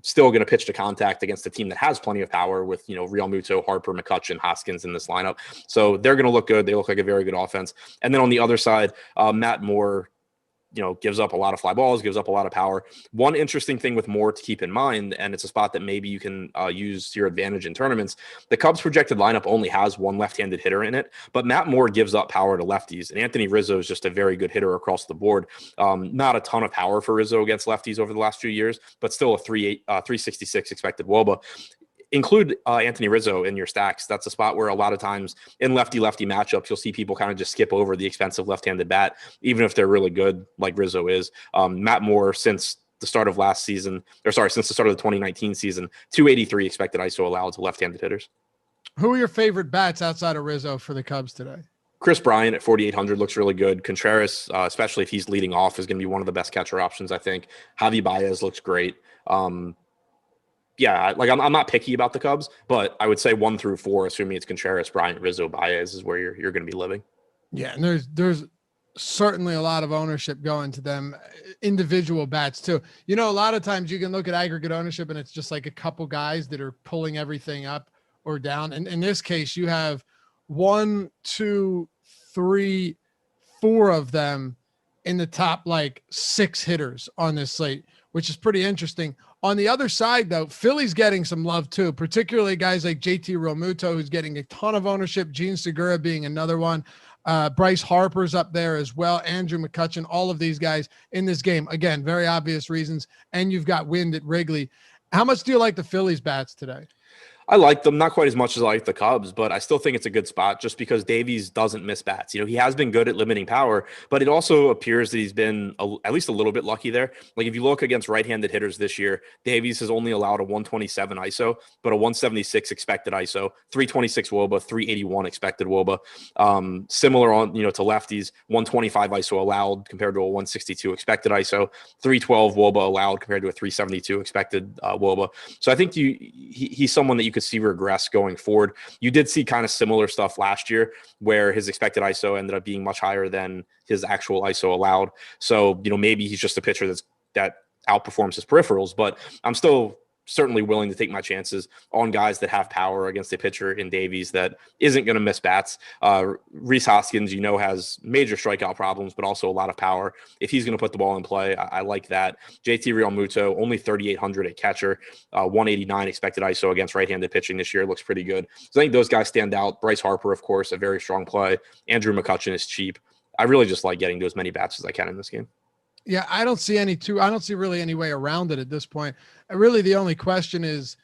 still going to pitch to contact against a team that has plenty of power with, Real Muto, Harper, McCutchen, Hoskins in this lineup. So they're going to look good. They look like a very good offense. And then on the other side, Matt Moore, gives up a lot of fly balls, gives up a lot of power. One interesting thing with Moore to keep in mind, and it's a spot that maybe you can use to your advantage in tournaments, the Cubs projected lineup only has one left-handed hitter in it, but Matt Moore gives up power to lefties, and Anthony Rizzo is just a very good hitter across the board. Not a ton of power for Rizzo against lefties over the last few years, but still a 366 expected WOBA. Include Anthony Rizzo in your stacks. That's a spot where a lot of times in lefty-lefty matchups, you'll see people kind of just skip over the expensive left-handed bat, even if they're really good, like Rizzo is. Matt Moore, since the start of since the start of the 2019 season, 283 expected ISO allowed to left-handed hitters. Who are your favorite bats outside of Rizzo for the Cubs today? Chris Bryant at 4,800 looks really good. Contreras, especially if he's leading off, is going to be one of the best catcher options, I think. Javi Baez looks great. Yeah, like I'm not picky about the Cubs, but I would say 1 through 4, assuming it's Contreras, Bryant, Rizzo, Baez, is where you're going to be living. Yeah, and there's certainly a lot of ownership going to them, individual bats too. A lot of times you can look at aggregate ownership and it's just like a couple guys that are pulling everything up or down. And in this case, you have 1, 2, 3, 4 of them in the top 6 hitters on this slate, which is pretty interesting. On the other side, though, Philly's getting some love too, particularly guys like JT Realmuto, who's getting a ton of ownership, Gene Segura being another one. Bryce Harper's up there as well, Andrew McCutchen, all of these guys in this game. Again, very obvious reasons, and you've got wind at Wrigley. How much do you like the Phillies bats today? I like them, not quite as much as I like the Cubs, but I still think it's a good spot just because Davies doesn't miss bats. He has been good at limiting power, but it also appears that he's been at least a little bit lucky there. Like if you look against right-handed hitters this year, Davies has only allowed a 127 ISO, but a 176 expected ISO, 326 WOBA, 381 expected WOBA. Similar on, to lefties, 125 ISO allowed compared to a 162 expected ISO, 312 WOBA allowed compared to a 372 expected WOBA. So I think he's someone that you could see regress going forward. You did see kind of similar stuff last year where his expected ISO ended up being much higher than his actual ISO allowed. So, maybe he's just a pitcher that outperforms his peripherals, but I'm still certainly willing to take my chances on guys that have power against a pitcher in Davies that isn't going to miss bats. Rhys Hoskins, has major strikeout problems, but also a lot of power. If he's going to put the ball in play, I like that. JT Realmuto, only 3,800 at catcher, 189 expected ISO against right-handed pitching this year. Looks pretty good. So I think those guys stand out. Bryce Harper, of course, a very strong play. Andrew McCutchen is cheap. I really just like getting to as many bats as I can in this game. Yeah, I don't see really any way around it at this point. Really, the only question is,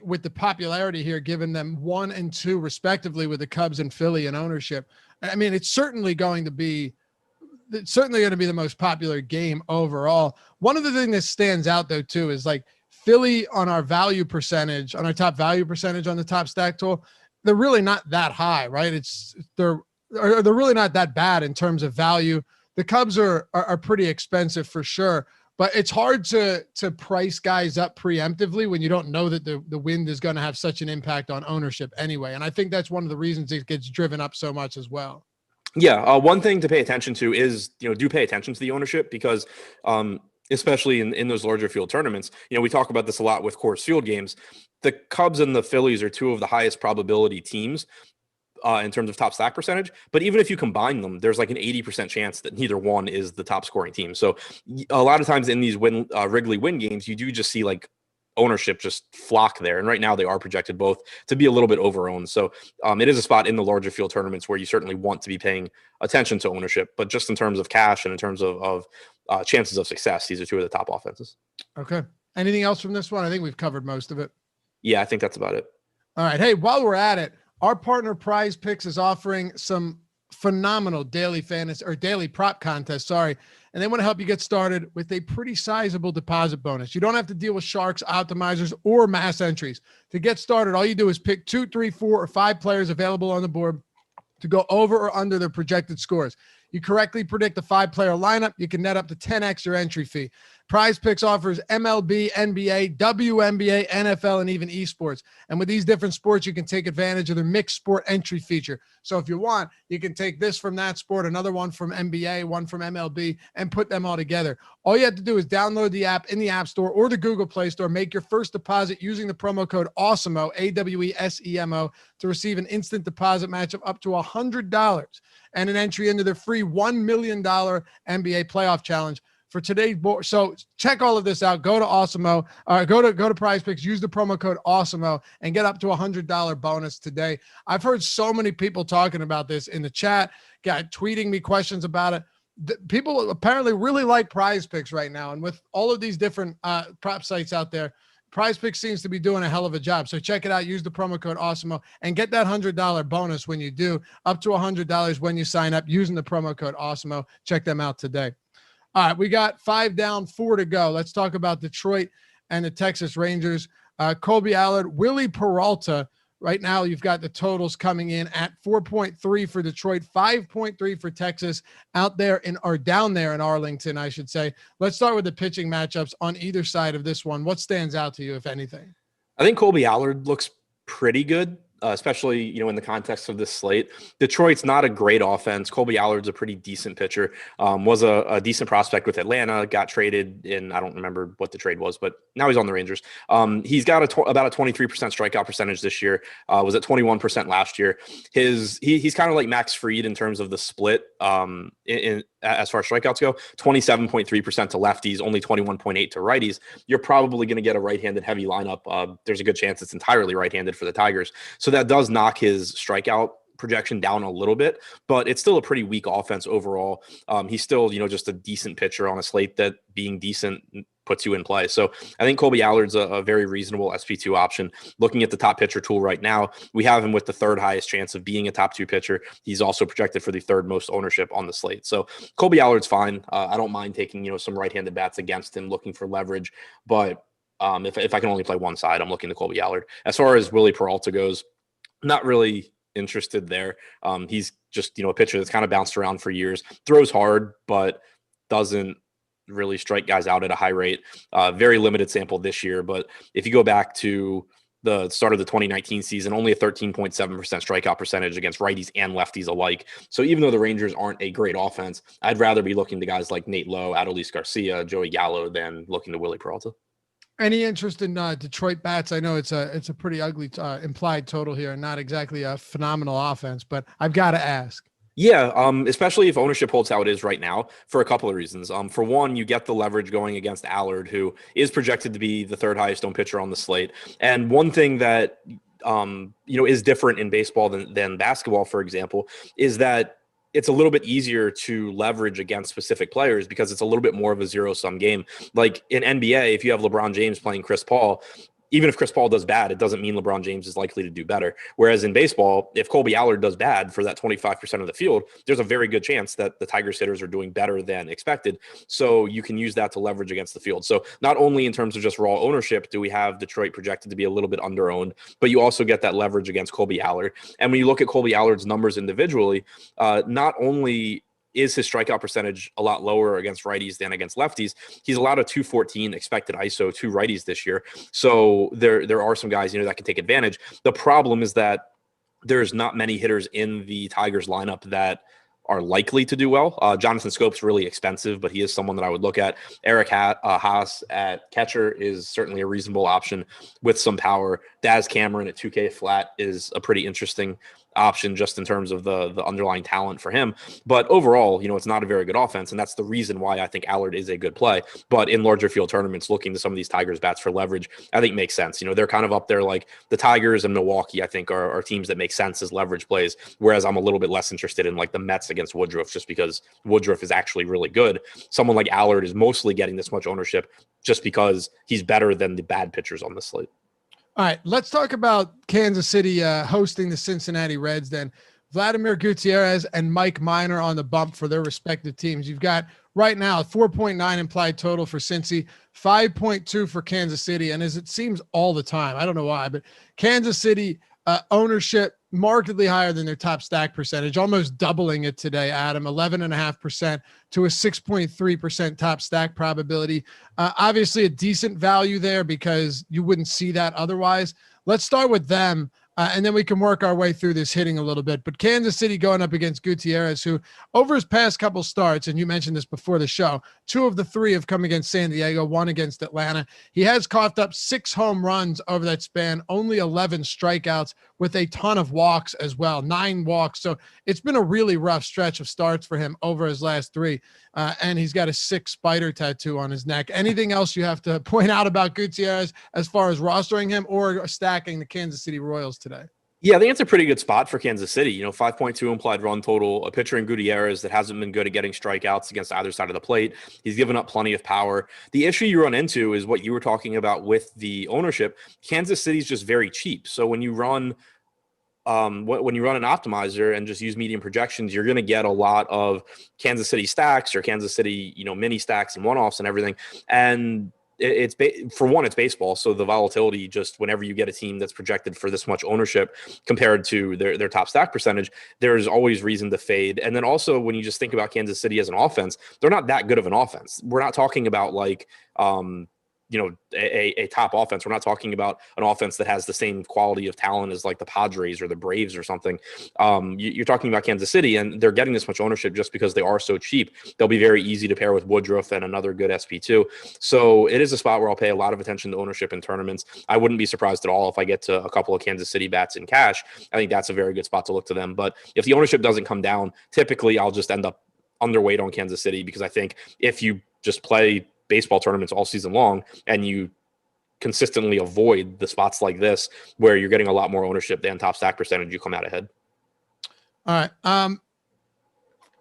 with the popularity here, giving them 1 and 2 respectively with the Cubs and Philly in ownership. I mean, it's certainly going to be the most popular game overall. One of the things that stands out though too is Philly on our value percentage, on our top value percentage on the top stack tool, they're really not that high, right? They're really not that bad in terms of value. The Cubs are pretty expensive for sure, but it's hard to price guys up preemptively when you don't know that the wind is going to have such an impact on ownership anyway. And I think that's one of the reasons it gets driven up so much as well. Yeah, one thing to pay attention to is, do pay attention to the ownership because especially in those larger field tournaments, we talk about this a lot with Coors Field games. The Cubs and the Phillies are two of the highest probability teams in terms of top stack percentage. But even if you combine them, there's like an 80% chance that neither one is the top scoring team. So a lot of times in these Wrigley win games, you do just see like ownership just flock there. And right now they are projected both to be a little bit over-owned. So it is a spot in the larger field tournaments where you certainly want to be paying attention to ownership. But just in terms of cash and in terms of chances of success, these are two of the top offenses. Okay. Anything else from this one? I think we've covered most of it. Yeah, I think that's about it. All right. Hey, while we're at it, our partner Prize Picks is offering some phenomenal daily fantasy or daily prop contest. And they want to help you get started with a pretty sizable deposit bonus. You don't have to deal with sharks, optimizers, or mass entries. To get started, all you do is pick 2, 3, 4, or 5 players available on the board to go over or under their projected scores. You correctly predict a 5-player lineup, you can net up to 10x your entry fee. Prize Picks offers MLB, NBA, WNBA, NFL, and even esports. And with these different sports, you can take advantage of their mixed sport entry feature. So if you want, you can take this from that sport, another one from NBA, one from MLB, and put them all together. All you have to do is download the app in the App Store or the Google Play Store, make your first deposit using the promo code Awesemo, AWESEMO, to receive an instant deposit match of up to $100 and an entry into their free $1 million NBA playoff challenge for today's board. So check all of this out. Go to Awesemo, go to Prize Picks, use the promo code Awesemo, and get up to $100 bonus today. I've heard so many people talking about this in the chat, tweeting me questions about it. People apparently really like Prize Picks right now. And with all of these different prop sites out there, Prize Picks seems to be doing a hell of a job. So check it out. Use the promo code Awesemo and get that $100 bonus when you do, up to $100 when you sign up using the promo code Awesemo. Check them out today. All right, we got 5 down, 4 to go. Let's talk about Detroit and the Texas Rangers. Colby Allard, Willie Peralta. Right now, you've got the totals coming in at 4.3 for Detroit, 5.3 for Texas down there in Arlington, I should say. Let's start with the pitching matchups on either side of this one. What stands out to you, if anything? I think Colby Allard looks pretty good. Especially, in the context of this slate. Detroit's not a great offense. Colby Allard's a pretty decent pitcher, was a decent prospect with Atlanta, got traded in, I don't remember what the trade was, but now he's on the Rangers. He's got about a 23% strikeout percentage this year, was at 21% last year. He's kind of like Max Fried in terms of the split as far as strikeouts go, 27.3% to lefties, only 21.8 to righties. You're probably going to get a right-handed heavy lineup. There's a good chance it's entirely right-handed for the Tigers. So that does knock his strikeout projection down a little bit, but it's still a pretty weak offense overall. He's still, just a decent pitcher on a slate that being decent puts you in play. So I think Colby Allard's a very reasonable SP2 option. Looking at the top pitcher tool right now, we have him with the 3rd highest chance of being a top 2 pitcher. He's also projected for the 3rd most ownership on the slate. So Colby Allard's fine. I don't mind taking, some right-handed bats against him, looking for leverage, but if I can only play one side, I'm looking to Colby Allard. As far as Willie Peralta goes, not really interested there. He's just, a pitcher that's kind of bounced around for years, throws hard, but doesn't really strike guys out at a high rate. Very limited sample this year, but if you go back to the start of the 2019 season, only a 13.7% strikeout percentage against righties and lefties alike. So even though the Rangers aren't a great offense, I'd rather be looking to guys like Nate Lowe, Adolis Garcia, Joey Gallo than looking to Willie Peralta. Any interest in Detroit bats? I know it's a pretty ugly implied total here and not exactly a phenomenal offense, but I've got to ask. Yeah, especially if ownership holds how it is right now for a couple of reasons. For one, you get the leverage going against Allard, who is projected to be the 3rd highest owned pitcher on the slate. And one thing that, is different in baseball than basketball, for example, is that it's a little bit easier to leverage against specific players because it's a little bit more of a zero-sum game. Like in NBA, if you have LeBron James playing Chris Paul, even if Chris Paul does bad, it doesn't mean LeBron James is likely to do better. Whereas in baseball, if Colby Allard does bad for that 25% of the field, there's a very good chance that the Tigers hitters are doing better than expected. So you can use that to leverage against the field. So not only in terms of just raw ownership do we have Detroit projected to be a little bit under-owned, but you also get that leverage against Colby Allard. And when you look at Colby Allard's numbers individually, not only is his strikeout percentage a lot lower against righties than against lefties, he's allowed a 214 expected ISO to righties this year. So there are some guys, that can take advantage. The problem is that there's not many hitters in the Tigers lineup that are likely to do well. Jonathan Scope's really expensive, but he is someone that I would look at. Eric Haas at catcher is certainly a reasonable option with some power. Daz Cameron at 2K flat is a pretty interesting option just in terms of the underlying talent for him. But overall, it's not a very good offense, and that's the reason why I think Allard is a good play. But in larger field tournaments, looking to some of these Tigers bats for leverage, I think makes sense. They're kind of up there, like the Tigers and Milwaukee, I think are teams that make sense as leverage plays, whereas I'm a little bit less interested in like the Mets against Woodruff, just because Woodruff is actually really good. Someone like Allard is mostly getting this much ownership just because he's better than the bad pitchers on the slate. All right, let's talk about Kansas City hosting the Cincinnati Reds then. Vladimir Gutierrez and Mike Minor on the bump for their respective teams. You've got right now 4.9 implied total for Cincy, 5.2 for Kansas City. And as it seems all the time, I don't know why, but Kansas City ownership markedly higher than their top stack percentage, almost doubling it today, Adam, 11.5% to a 6.3% top stack probability. Obviously a decent value there because you wouldn't see that otherwise. Let's start with them. And then we can work our way through this hitting a little bit. But Kansas City going up against Gutierrez, who over his past couple starts, and you mentioned this before the show, 2 of the 3 have come against San Diego, 1 against Atlanta. He has coughed up 6 home runs over that span, only 11 strikeouts with a ton of walks as well, 9 walks. So it's been a really rough stretch of starts for him over his last 3. And he's got a 6 spider tattoo on his neck. Anything else you have to point out about Gutierrez as far as rostering him or stacking the Kansas City Royals today? Yeah, I think it's a pretty good spot for Kansas City. 5.2 implied run total, a pitcher in Gutierrez that hasn't been good at getting strikeouts against either side of the plate. He's given up plenty of power. The issue you run into is what you were talking about with the ownership. Kansas City's just very cheap. So when you run when you run an optimizer and just use medium projections, you're going to get a lot of Kansas City stacks or Kansas City, mini stacks and one-offs and everything. And it's baseball. So the volatility, just whenever you get a team that's projected for this much ownership compared to their top stack percentage, there's always reason to fade. And then also when you just think about Kansas City as an offense, they're not that good of an offense. We're not talking about like, a top offense. We're not talking about an offense that has the same quality of talent as like the Padres or the Braves or something. You're talking about Kansas City, and they're getting this much ownership just because they are so cheap. They'll be very easy to pair with Woodruff and another good SP2. So it is a spot where I'll pay a lot of attention to ownership in tournaments. I wouldn't be surprised at all if I get to a couple of Kansas City bats in cash. I think that's a very good spot to look to them. But if the ownership doesn't come down, typically I'll just end up underweight on Kansas City, because I think if you just play baseball tournaments all season long and you consistently avoid the spots like this where you're getting a lot more ownership than top stack percentage, you come out ahead. All right.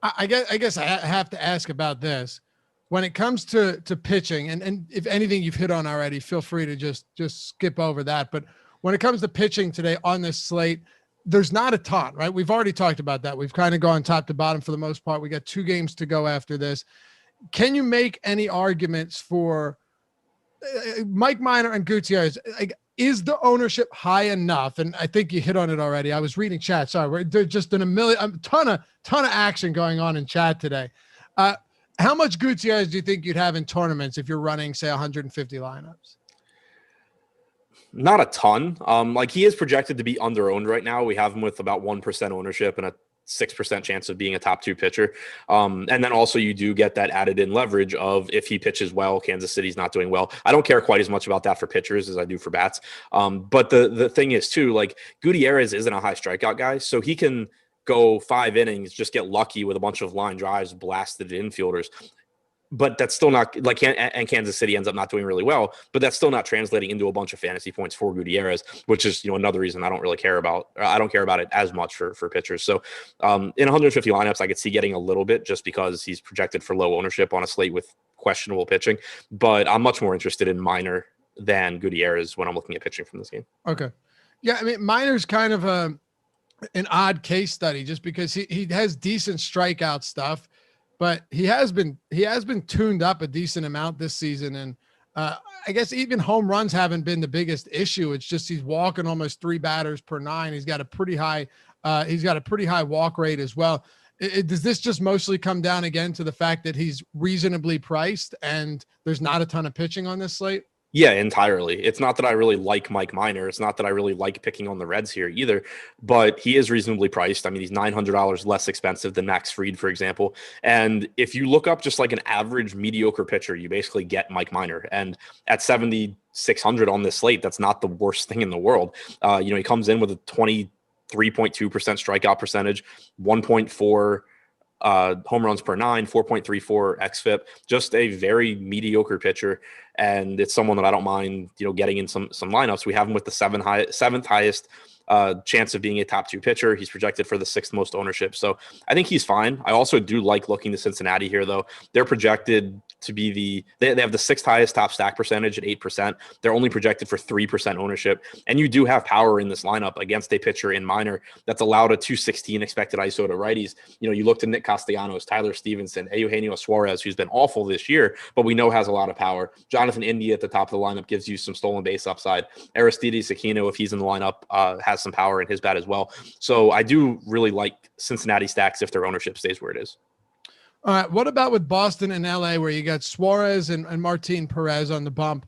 I guess I have to ask about this. When it comes to pitching, and if anything you've hit on already, feel free to just skip over that. But when it comes to pitching today on this slate, there's not a ton, right? We've already talked about that. We've kind of gone top to bottom for the most part. We got 2 games to go after this. Can you make any arguments for Mike Minor and Gutierrez? Like, is the ownership high enough? And I think you hit on it already. I was reading chat. Sorry, there's just a ton of action going on in chat today. How much Gutierrez do you think you'd have in tournaments if you're running, say, 150 lineups? Not a ton. Like, he is projected to be under-owned right now. We have him with about 1% ownership and a 6% chance of being a top 2 pitcher. And then also you do get that added in leverage of if he pitches well, Kansas City's not doing well. I don't care quite as much about that for pitchers as I do for bats. But the thing is too, like, Gutierrez isn't a high strikeout guy, so he can go 5 innings, just get lucky with a bunch of line drives blasted at infielders. But that's still not like, and Kansas City ends up not doing really well, but that's still not translating into a bunch of fantasy points for Gutierrez, which is, another reason I don't really care about, I don't care about it as much for pitchers. So in 150 lineups, I could see getting a little bit just because he's projected for low ownership on a slate with questionable pitching, but I'm much more interested in Minor than Gutierrez when I'm looking at pitching from this game. Okay. Yeah. I mean, Minor's kind of an odd case study just because he has decent strikeout stuff, but he has been tuned up a decent amount this season. And I guess even home runs haven't been the biggest issue. It's just he's walking almost 3 batters per 9. He's got a pretty high walk rate as well. Does this just mostly come down again to the fact that he's reasonably priced and there's not a ton of pitching on this slate? Yeah, entirely. It's not that I really like Mike Minor. It's not that I really like picking on the Reds here either, but he is reasonably priced. I mean, he's $900 less expensive than Max Fried, for example. And if you look up just like an average mediocre pitcher, you basically get Mike Minor. And at 7,600 on this slate, that's not the worst thing in the world. He comes in with a 23.2% strikeout percentage, 1.4 home runs per nine, 4.34 xFIP, just a very mediocre pitcher. And it's someone that I don't mind, getting in some lineups. We have him with the seventh highest chance of being a top 2 pitcher. He's projected for the 6th most ownership. So I think he's fine. I also do like looking to Cincinnati here, though. They're projected to be they have the 6th highest top stack percentage at 8%. They're only projected for 3% ownership. And you do have power in this lineup against a pitcher in Minor that's allowed a 216 expected ISO to righties. You look to Nick Castellanos, Tyler Stevenson, Eugenio Suarez, who's been awful this year, but we know has a lot of power. Jonathan India at the top of the lineup gives you some stolen base upside. Aristides Aquino, if he's in the lineup, has some power in his bat as well. So I do really like Cincinnati stacks if their ownership stays where it is. All right. What about with Boston and LA, where you got Suarez and Martin Perez on the bump?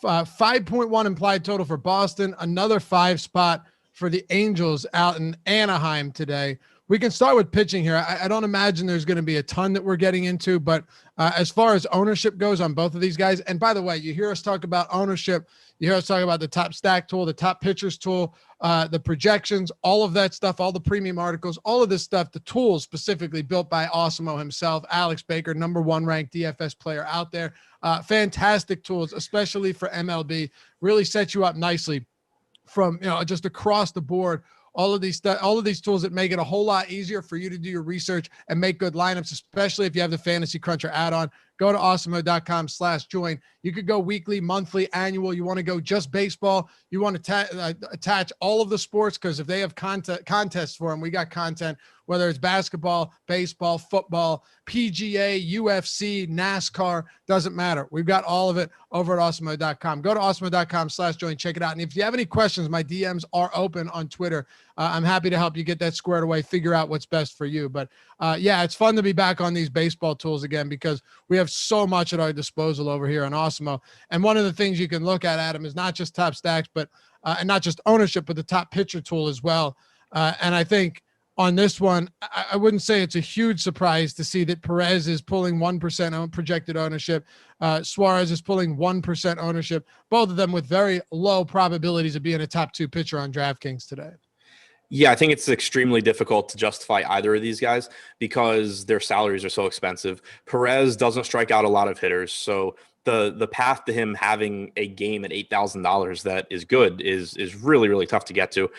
5.1 implied total for Boston, another 5 spot for the Angels out in Anaheim today. We can start with pitching here. I don't imagine there's going to be a ton that we're getting into, but as far as ownership goes on both of these guys, and by the way, you hear us talk about ownership. You hear us talk about the top stack tool, the top pitchers tool, the projections, all of that stuff, all the premium articles, all of this stuff, the tools specifically built by Awesemo himself, Alex Baker, #1 ranked DFS player out there. Fantastic tools, especially for MLB, really set you up nicely from, just across the board. All of these tools that make it a whole lot easier for you to do your research and make good lineups, especially if you have the Fantasy Cruncher add-on. Go to awesemo.com/join. You could go weekly, monthly, annual. You want to go just baseball. You want to attach all of the sports, because if they have contests for them, we got content, whether it's basketball, baseball, football, PGA, UFC, NASCAR, doesn't matter. We've got all of it over at awesemo.com. Go to awesemo.com/join. Check it out. And if you have any questions, my DMs are open on Twitter. I'm happy to help you get that squared away, figure out what's best for you. But yeah, it's fun to be back on these baseball tools again, because we have so much at our disposal over here on Awesemo. And one of the things you can look at, Adam, is not just top stacks, but and not just ownership, but the top pitcher tool as well. And I think on this one, I wouldn't say it's a huge surprise to see that Perez is pulling 1% projected ownership. Suarez is pulling 1% ownership, both of them with very low probabilities of being a top 2 pitcher on DraftKings today. Yeah, I think it's extremely difficult to justify either of these guys because their salaries are so expensive. Perez doesn't strike out a lot of hitters, so the path to him having a game at $8,000 that is good is really, really tough to get to.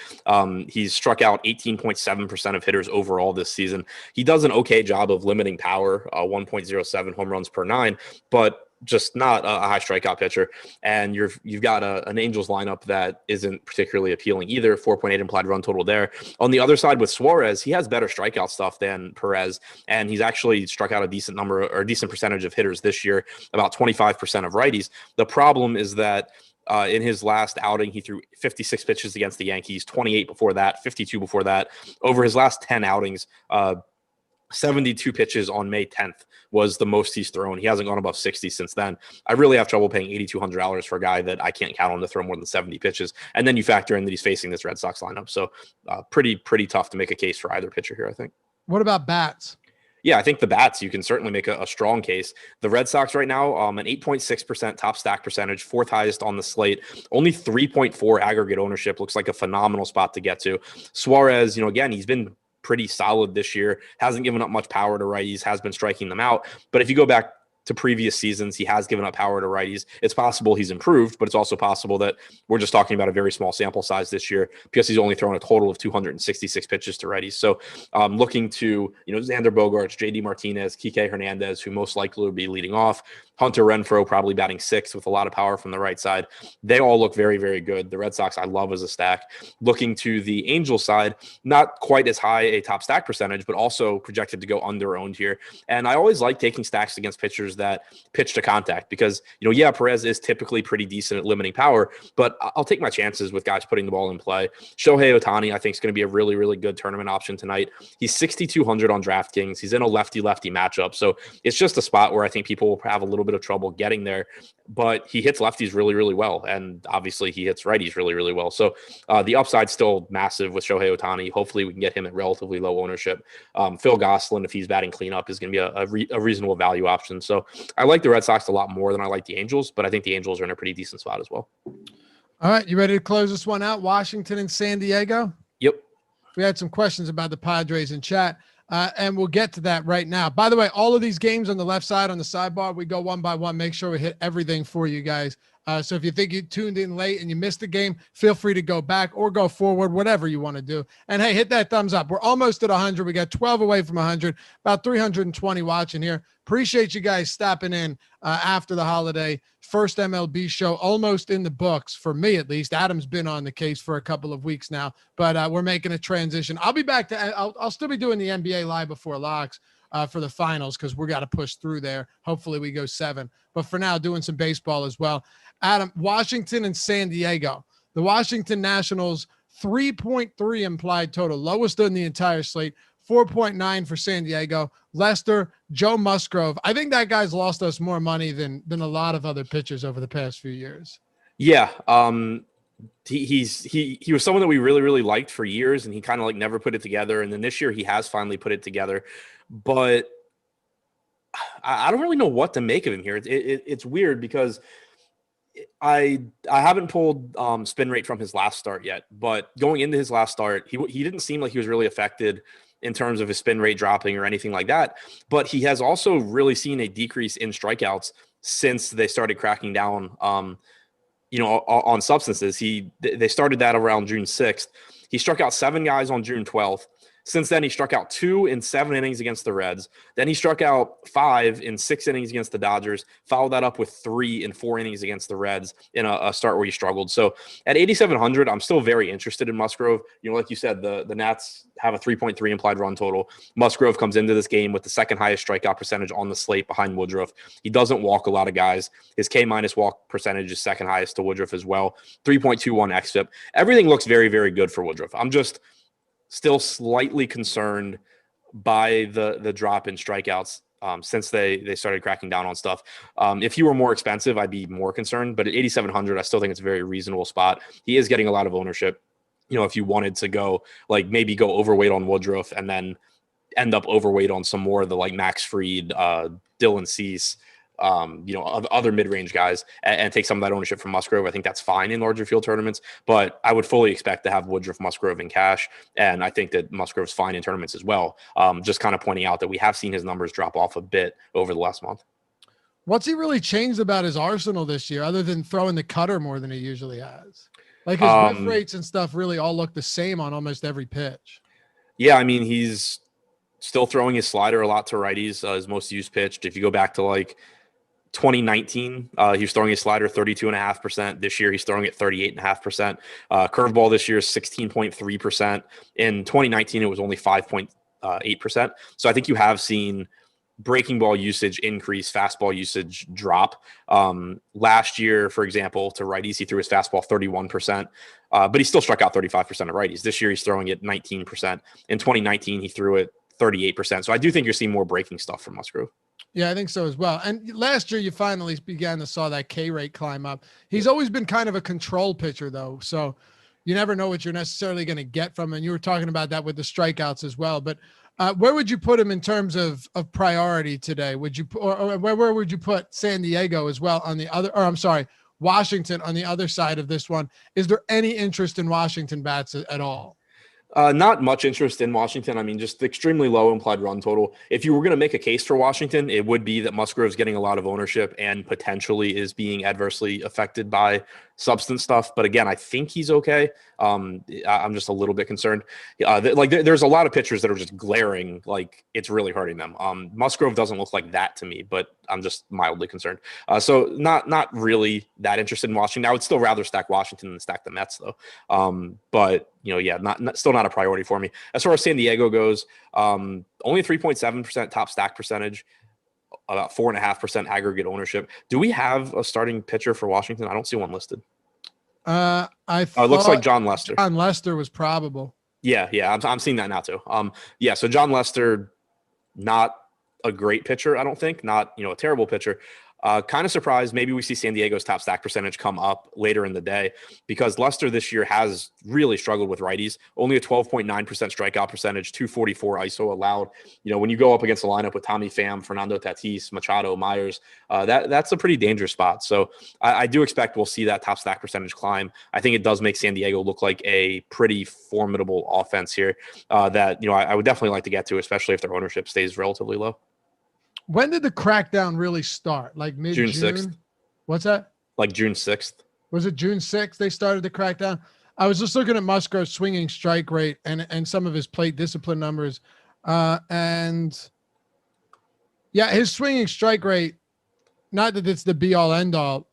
He's struck out 18.7% of hitters overall this season. He does an okay job of limiting power, 1.07 home runs per 9, but just not a high strikeout pitcher. And you've got an Angels lineup that isn't particularly appealing either. 4.8 implied run total there. On the other side with Suarez, he has better strikeout stuff than Perez, and he's actually struck out a decent number or a decent percentage of hitters this year, about 25% of righties. The problem is that in his last outing, he threw 56 pitches against the Yankees, 28 before that, 52 before that. Over his last 10 outings, 72 pitches on May 10th was the most he's thrown. He hasn't gone above 60 since then. I really have trouble paying $8,200 for a guy that I can't count on to throw more than 70 pitches. And then you factor in that he's facing this Red Sox lineup. So pretty tough to make a case for either pitcher here, I think. What about bats? Yeah, I think the bats, you can certainly make a strong case. The Red Sox right now, an 8.6% top stack percentage, 4th highest on the slate, only 3.4 aggregate ownership. Looks like a phenomenal spot to get to. Suarez, again, he's been pretty solid this year, hasn't given up much power to righties, has been striking them out. But if you go back to previous seasons, he has given up power to righties. It's possible he's improved, but it's also possible that we're just talking about a very small sample size this year because he's only thrown a total of 266 pitches to righties. So looking to, Xander Bogaerts, JD Martinez, Kike Hernandez, who most likely will be leading off, Hunter Renfroe probably batting 6th with a lot of power from the right side. They all look very, very good. The Red Sox I love as a stack. Looking to the Angels side, not quite as high a top stack percentage, but also projected to go under-owned here. And I always like taking stacks against pitchers that pitch to contact because, Perez is typically pretty decent at limiting power, but I'll take my chances with guys putting the ball in play. Shohei Ohtani, I think, is going to be a really, really good tournament option tonight. He's 6,200 on DraftKings. He's in a lefty-lefty matchup. So it's just a spot where I think people will have a little bit bit of trouble getting there, but he hits lefties really, really well. And obviously he hits righties really, really well. So the upside's still massive with Shohei Ohtani. Hopefully we can get him at relatively low ownership. Phil Gosselin, if he's batting cleanup, is going to be a reasonable value option. So I like the Red Sox a lot more than I like the Angels, but I think the Angels are in a pretty decent spot as well. All right. You ready to close this one out? Washington and San Diego? Yep. We had some questions about the Padres in chat. And we'll get to that right now. By the way, all of these games on the left side on the sidebar, we go one by one. Make sure we hit everything for you guys. So if you think you tuned in late and you missed the game, feel free to go back or go forward, whatever you want to do. And hey, hit that thumbs up. We're almost at 100. We got 12 away from 100, about 320 watching here. Appreciate you guys stopping in after the holiday. First MLB show almost in the books for me, at least. Adam's been on the case for a couple of weeks now, but we're making a transition. I'll be back to I'll still be doing the NBA live before locks for the finals because we got to push through there. Hopefully we go 7. But for now, doing some baseball as well. Adam, Washington and San Diego. The Washington Nationals 3.3 implied total, lowest in the entire slate. 4.9 for San Diego. Lester, Joe Musgrove. I think that guy's lost us more money than a lot of other pitchers over the past few years. Yeah. He was someone that we really, really liked for years, and he kind of like never put it together. And then this year he has finally put it together, but I don't really know what to make of him here. It's weird because I haven't pulled spin rate from his last start yet, but going into his last start, he didn't seem like he was really affected in terms of his spin rate dropping or anything like that. But he has also really seen a decrease in strikeouts since they started cracking down, on substances. They started that around June 6th. He struck out 7 guys on June 12th. Since then, he struck out 2 in 7 innings against the Reds. Then he struck out 5 in 6 innings against the Dodgers, followed that up with 3 in 4 innings against the Reds in a start where he struggled. So at 8,700, I'm still very interested in Musgrove. Like you said, the Nats have a 3.3 implied run total. Musgrove comes into this game with the second highest strikeout percentage on the slate behind Woodruff. He doesn't walk a lot of guys. His K- walk percentage is second highest to Woodruff as well. 3.21 xFIP. Everything looks very, very good for Woodruff. I'm just still slightly concerned by the drop in strikeouts since they started cracking down on stuff. If he were more expensive, I'd be more concerned. But at 8,700, I still think it's a very reasonable spot. He is getting a lot of ownership. If you wanted to go, maybe go overweight on Woodruff and then end up overweight on some more of the Max Fried, Dylan Cease, other mid-range guys and take some of that ownership from Musgrove. I think that's fine in larger field tournaments, but I would fully expect to have Woodruff, Musgrove in cash. And I think that Musgrove's fine in tournaments as well. Just kind of pointing out that we have seen his numbers drop off a bit over the last month. What's he really changed about his arsenal this year other than throwing the cutter more than he usually has? His whiff rates and stuff really all look the same on almost every pitch. Yeah. I mean, he's still throwing his slider a lot to righties, his most used pitch. If you go back to 2019, he was throwing his slider 32.5%. This year, he's throwing it 38.5%. Curveball this year is 16.3%. In 2019, it was only 5.8%. So I think you have seen breaking ball usage increase, fastball usage drop. Last year, for example, to righties, he threw his fastball 31%, but he still struck out 35% of righties. This year, he's throwing it 19%. In 2019, he threw it 38%. So I do think you're seeing more breaking stuff from Musgrove. Yeah, I think so as well. And last year, you finally began to saw that K rate climb up. He's always been kind of a control pitcher, though. So you never know what you're necessarily going to get from him. And you were talking about that with the strikeouts as well. But where would you put him in terms of priority today? Would you, or where would you put San Diego as well on the other, or I'm sorry, Washington on the other side of this one? Is there any interest in Washington bats at all? Not much interest in Washington. I mean, just extremely low implied run total. If you were going to make a case for Washington, it would be that Musgrove's getting a lot of ownership and potentially is being adversely affected by substance stuff. But again, I think he's okay. I'm just a little bit concerned. There's a lot of pitchers that are just glaring, like it's really hurting them. Musgrove doesn't look like that to me, but I'm just mildly concerned. So not really that interested in Washington. I would still rather stack Washington than stack the Mets though. But still not a priority for me. As far as San Diego goes, only 3.7% top stack percentage, about 4.5% aggregate ownership. Do we have a starting pitcher for Washington? I don't see one listed. It looks like John Lester. John Lester was probable. Yeah. I'm seeing that now too. So John Lester, not a great pitcher, I don't think. Not, a terrible pitcher. Kind of surprised. Maybe we see San Diego's top stack percentage come up later in the day because Lester this year has really struggled with righties. Only a 12.9% strikeout percentage, 244 ISO allowed. When you go up against a lineup with Tommy Pham, Fernando Tatis, Machado, Myers, that's a pretty dangerous spot. So I do expect we'll see that top stack percentage climb. I think it does make San Diego look like a pretty formidable offense here that I would definitely like to get to, especially if their ownership stays relatively low. When did the crackdown really start? Like mid-June? June 6th. What's that? Like June 6th. Was it June 6th they started the crackdown? I was just looking at Musgrove's swinging strike rate and some of his plate discipline numbers. And yeah, his swinging strike rate, not that it's the be-all, end-all,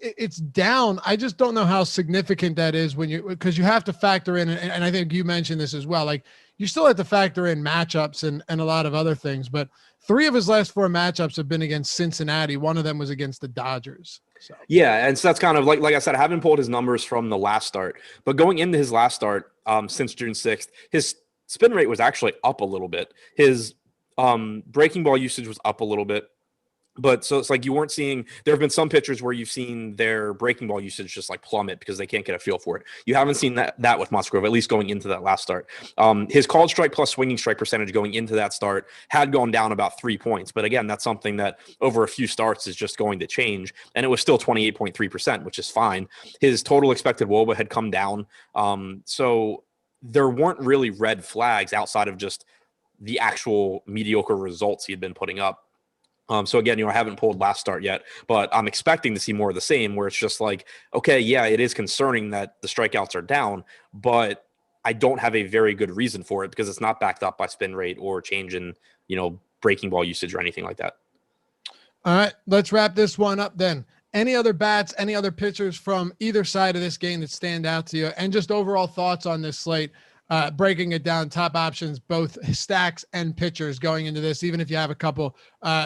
it's down. I just don't know how significant that is because you have to factor in, and I think you mentioned this as well, like you still have to factor in matchups and a lot of other things, but 3 of his last 4 matchups have been against Cincinnati. One of them was against the Dodgers. So. Yeah, and so that's kind of like I said, I haven't pulled his numbers from the last start, but going into his last start since June 6th, his spin rate was actually up a little bit. His breaking ball usage was up a little bit. But so it's like you weren't seeing, there have been some pitchers where you've seen their breaking ball usage just like plummet because they can't get a feel for it. You haven't seen that with Musgrove, at least going into that last start. His called strike plus swinging strike percentage going into that start had gone down about 3 points. But again, that's something that over a few starts is just going to change. And it was still 28.3%, which is fine. His total expected WOBA had come down. So there weren't really red flags outside of just the actual mediocre results he had been putting up. So again, I haven't pulled last start yet, but I'm expecting to see more of the same where it's just like, okay, yeah, it is concerning that the strikeouts are down, but I don't have a very good reason for it because it's not backed up by spin rate or change in, breaking ball usage or anything like that. All right, let's wrap this one up then. Any other bats, any other pitchers from either side of this game that stand out to you, and just overall thoughts on this slate? Breaking it down, top options, both stacks and pitchers going into this, even if you have a couple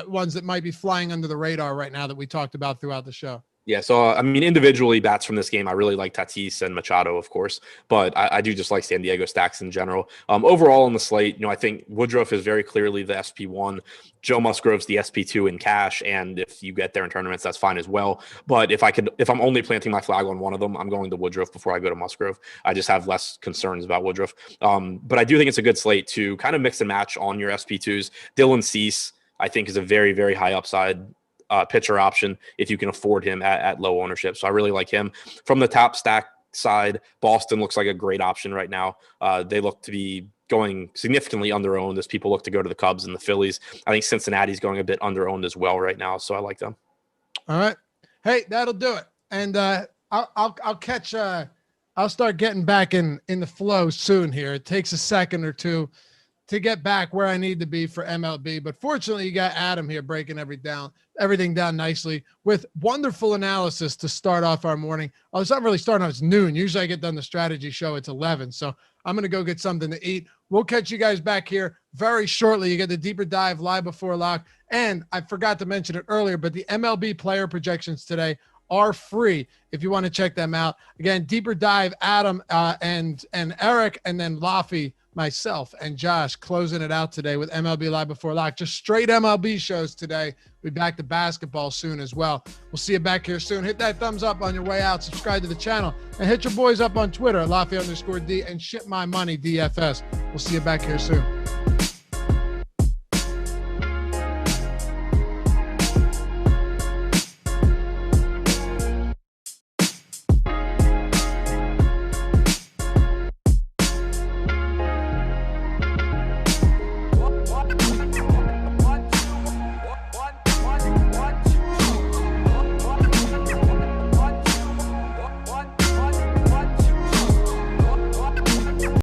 ones that might be flying under the radar right now that we talked about throughout the show. Yeah, so individually, bats from this game, I really like Tatis and Machado, of course, but I do just like San Diego stacks in general. Overall on the slate, I think Woodruff is very clearly the SP1. Joe Musgrove's the SP2 in cash, and if you get there in tournaments, that's fine as well. But if I'm only planting my flag on one of them, I'm going to Woodruff before I go to Musgrove. I just have less concerns about Woodruff. But I do think it's a good slate to kind of mix and match on your SP2s. Dylan Cease, I think, is a very, very high upside pitcher option if you can afford him at low ownership. So I really like him. From the top stack side, Boston looks like a great option right now. They look to be going significantly under-owned as people look to go to the Cubs and the Phillies. I think Cincinnati's going a bit under-owned as well right now, so I like them. All right. Hey, that'll do it. And I'll catch I'll start getting back in the flow soon here. It takes a second or two to get back where I need to be for MLB. But fortunately, you got Adam here breaking everything down nicely with wonderful analysis to start off our morning. Oh, it's not really starting off, it's noon. Usually I get done the strategy show, it's 11. So I'm going to go get something to eat. We'll catch you guys back here very shortly. You get the deeper dive live before lock. And I forgot to mention it earlier, but the MLB player projections today are free if you want to check them out. Again, deeper dive, Adam and Eric, and then Loughy, myself, and Josh closing it out today with MLB Live Before Lock. Just straight MLB shows today. We'll be back to basketball soon as well. We'll see you back here soon. Hit that thumbs up on your way out. Subscribe to the channel. And hit your boys up on Twitter, Loughy_D, and Ship My Money DFS. We'll see you back here soon.